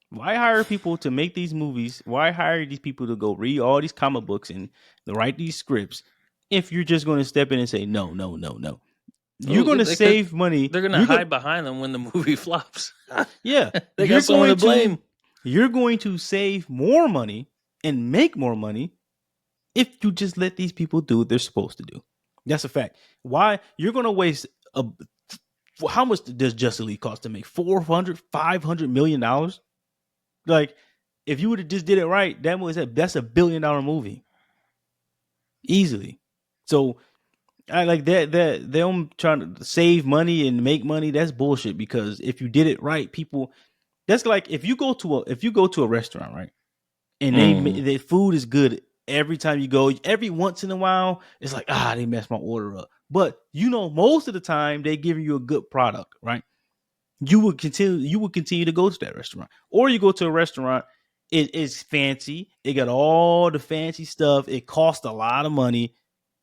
Why hire people to make these movies? Why hire these people to go read all these comic books and write these scripts if you're just going to step in and say no, no, no, no? You're going to save money. They're going to hide behind them when the movie flops. Yeah, they got someone to blame. You're going to save more money and make more money if you just let these people do what they're supposed to do. That's a fact. Why you're going to waste how much does Justice League cost to make? $400-500 million? Like, if you would have just did it right, that's a $1 billion movie. Easily. So I like that them trying to save money and make money, that's bullshit, because if you did it right, people, that's like if you go to a restaurant, right? And the food is good every time you go. Every once in a while, it's like, they messed my order up. But most of the time they give you a good product, right? You would continue to go to that restaurant. Or you go to a restaurant, it is fancy, it got all the fancy stuff, it costs a lot of money,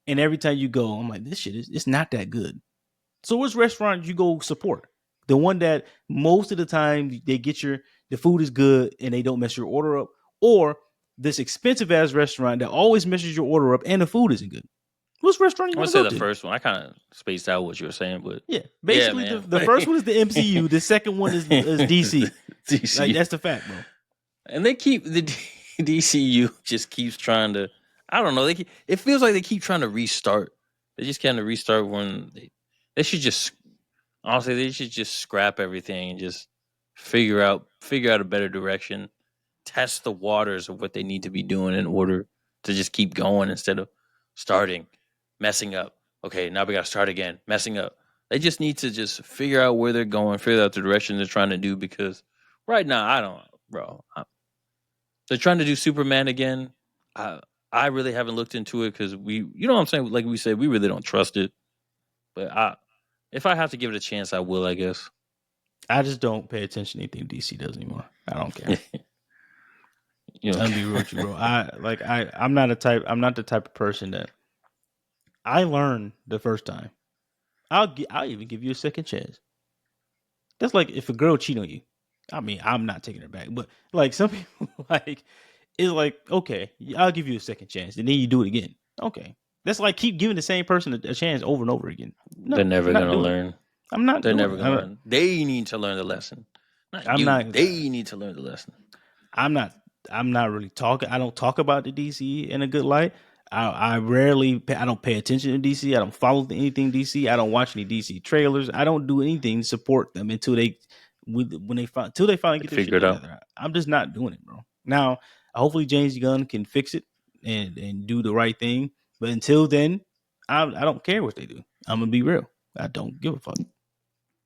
and every time you go, I'm like, this shit it's not that good. So which restaurant you go support? The one that most of the time they get the food is good and they don't mess your order up, or this expensive ass restaurant that always messes your order up and the food isn't good? Which restaurant you I want would to say go the to? first one. I kind of spaced out what you were saying, but Basically the first one is the MCU, the second one is DC. DCU. Like, that's the fact, bro. And the DCU just keeps trying to. I don't know. It feels like they keep trying to restart. They just kind of restart when they should just, honestly, they should just scrap everything and just figure out a better direction. Test the waters of what they need to be doing in order to just keep going instead of starting, messing up. Okay, now we got to start again, messing up. They just need to just figure out where they're going, figure out the direction they're trying to do, because right now, I don't, bro. They're trying to do Superman again. I really haven't looked into it because you know what I'm saying? Like we said, we really don't trust it. But if I have to give it a chance, I will, I guess. I just don't pay attention to anything DC does anymore. I don't care. You know, I'll be real with you, bro. I'm not the type of person that I learned the first time. I'll even give you a second chance. That's like if a girl cheat on you. I mean, I'm not taking her back, but like some people it's like, okay, I'll give you a second chance, and then you do it again. Okay, that's like keep giving the same person a chance over and over again. No, they're never gonna learn. I'm not. They're never gonna learn. They need to learn the lesson. They need to learn the lesson. I'm not really talking. I don't talk about the DC in a good light. I don't pay attention to DC. I don't follow anything DC. I don't watch any DC trailers. I don't do anything to support them until they finally get their shit together. I'm just not doing it, bro. Now, hopefully James Gunn can fix it and do the right thing. But until then, I don't care what they do. I'm gonna be real. I don't give a fuck.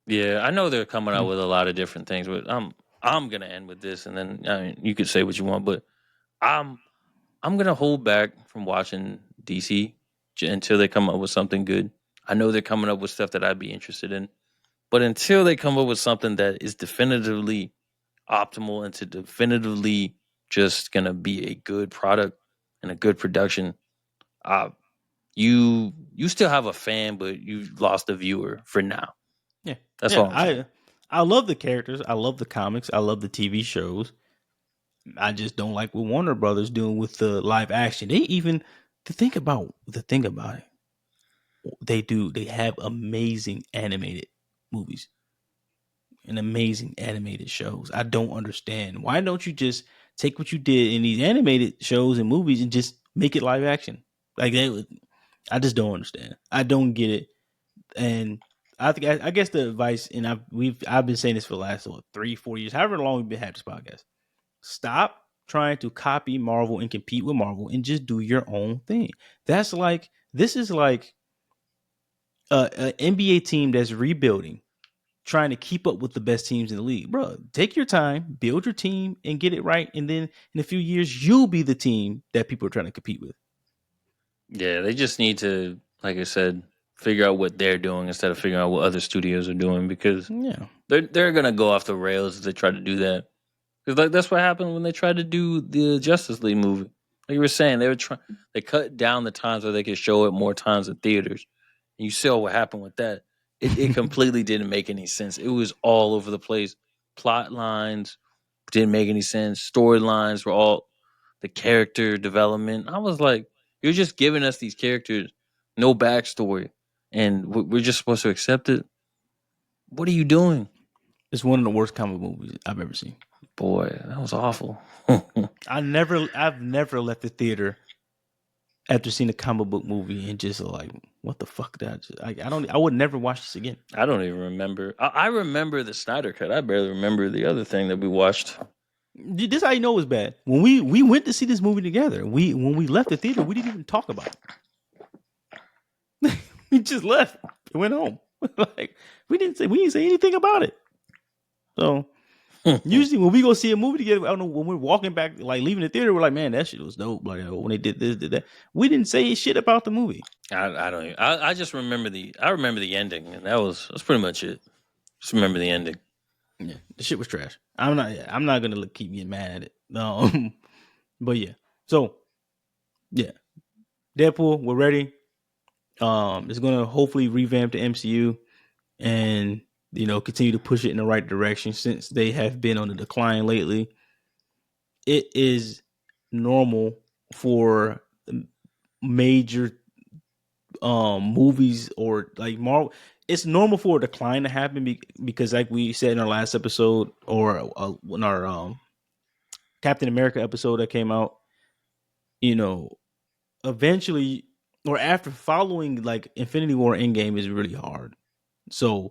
Yeah, I know they're coming out with a lot of different things, but I'm gonna end with this, and then I mean, you could say what you want, but I'm I'm gonna hold back from watching DC until they come up with something good. I know they're coming up with stuff that I'd be interested in, but until they come up with something that is definitively optimal and to definitively just gonna be a good product and a good production, uh, you still have a fan, but you've lost a viewer for now. Yeah, That's yeah. all I'm saying. I love the characters. I love the comics. I love the TV shows. I just don't like what Warner Brothers doing with the live action. They even the thing about it, they have amazing animated movies and amazing animated shows. I don't understand. Why don't you just take what you did in these animated shows and movies and just make it live action? Like they would, I just don't understand. I don't get it. And I guess the advice, and I've been saying this for the last 3-4 years, however long we've been having this podcast. Stop trying to copy Marvel and compete with Marvel and just do your own thing. This is like an NBA team that's rebuilding, trying to keep up with the best teams in the league. Bro, take your time, build your team, and get it right. And then in a few years, you'll be the team that people are trying to compete with. Yeah, they just need to, like I said, figure out what they're doing instead of figuring out what other studios are doing because Yeah. they're gonna go off the rails if they try to do that. Because like that's what happened when they tried to do the Justice League movie. Like you were saying, they cut down the times where they could show it more times in theaters. And you saw what happened with that. It completely didn't make any sense. It was all over the place. Plot lines didn't make any sense. Storylines were all the character development. I was like, you're just giving us these characters, no backstory, and we're just supposed to accept it. What are you doing? It's one of the worst comic movies I've ever seen. Boy, that was awful. I've never left the theater after seeing a comic book movie and just like, what the fuck did I just, I would never watch this again. I don't even remember. I remember the Snyder cut. I barely remember the other thing that we watched. This is how you know it was bad. When we went to see this movie together, when we left the theater, we didn't even talk about it. We just left and went home. Like we didn't say anything about it. So usually when we go see a movie together, I don't know, when we're walking back, like leaving the theater, we're like, man, that shit was dope. Like when they did this, did that. We didn't say shit about the movie. I don't. Even, I just remember the ending, and that's pretty much it. Just remember the ending. Yeah, the shit was trash. I'm not gonna keep getting mad at it. But yeah. So yeah, Deadpool, we're ready. It's gonna hopefully revamp the MCU and continue to push it in the right direction since they have been on the decline lately. It is normal for major movies or like Marvel. It's normal for a decline to happen because, like we said in our last episode, or in our Captain America episode that came out, eventually or after following like Infinity War Endgame is really hard. So,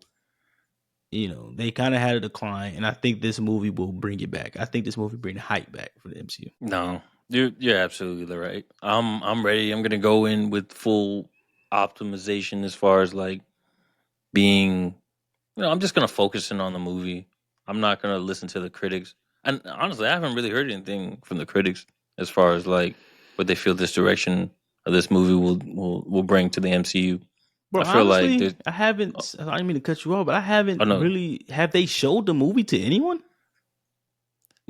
they kind of had a decline, and I think this movie will bring it back. I think this movie bring the hype back for the MCU. No, you're absolutely right. I'm ready. I'm gonna go in with full optimization as far as like being. I'm just gonna focus in on the movie. I'm not gonna listen to the critics. And honestly, I haven't really heard anything from the critics as far as like what they feel this direction of this movie will bring to the MCU. Bro, I feel like honestly, I haven't. I didn't mean to cut you off, but I haven't no, really. Have they showed the movie to anyone?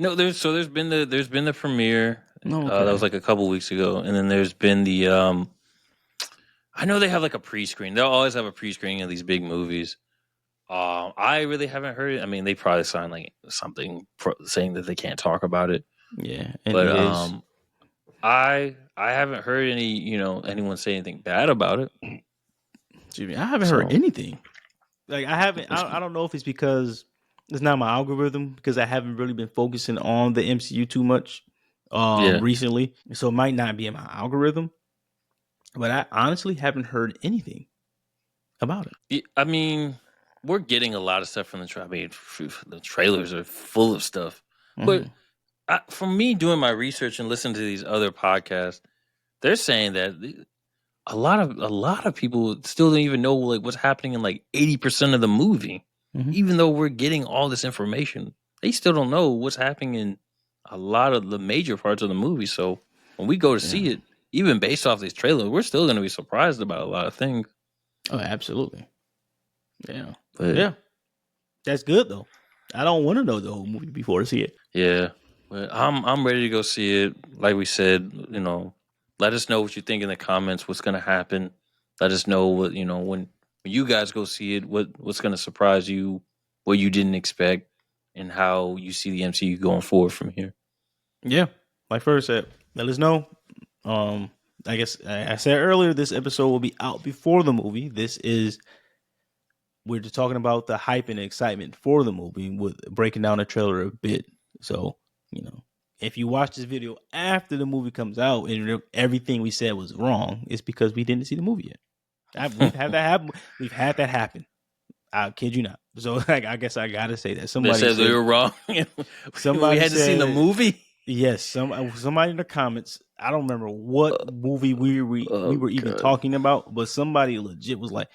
no. There's been the premiere No, that okay. was like a couple weeks ago, and then there's been the I know they have like a pre-screen. They'll always have a pre-screening of these big movies. I really haven't heard it. I mean, they probably signed like something saying that they can't talk about it. Yeah, and But is I haven't heard anyone say anything bad about it. excuse me, I haven't heard So anything. Like I haven't. I don't know if it's because it's not my algorithm because I haven't really been focusing on the MCU too much yeah, recently, so it might not be in my algorithm. But I honestly haven't heard anything about it. I mean, we're getting a lot of stuff from the trailer. I mean, the trailers are full of stuff. But Mm-hmm. from me doing my research and listening to these other podcasts, they're saying that a lot of people still don't even know like what's happening in like 80% of the movie. Mhm. Even though we're getting all this information, they still don't know what's happening in a lot of the major parts of the movie. So when we go to see it, even based off this trailer, we're still going to be surprised about a lot of things. Oh, absolutely. Yeah. But Yeah. That's good though. I don't want to know the whole movie before I see it. yeah, but I'm ready to go see it. Like we said, let us know what you think in the comments. What's going to happen? Let us know what when you guys go see it. What's going to surprise you? What you didn't expect, and how you see the MCU going forward from here. Yeah. Like Ferg said, let us know. I guess I said earlier, this episode will be out before the movie. We're just talking about the hype and excitement for the movie with breaking down the trailer a bit. So, if you watch this video after the movie comes out and everything we said was wrong, it's because we didn't see the movie yet. We've had that happen. We've had that happen. I kid you not. So, I guess I gotta say that somebody said they were wrong. Somebody we hadn't seen the movie. Yes, somebody in the comments. I don't remember what movie we were even talking about, but somebody legit was like,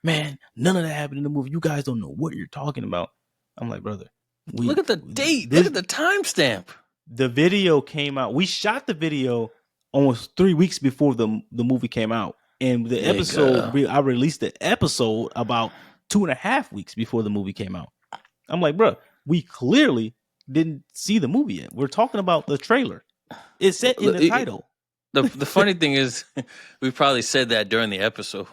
"Man, none of that happened in the movie. You guys don't know what you're talking about." I'm like, brother, look at the date. Look at the timestamp. The video came out. We shot the video almost 3 weeks before the movie came out, and the episode I released the episode about 2.5 weeks before the movie came out. I'm like, bro, we clearly didn't see the movie yet. We're talking about the trailer. It's set in the title. The funny thing is, we probably said that during the episode.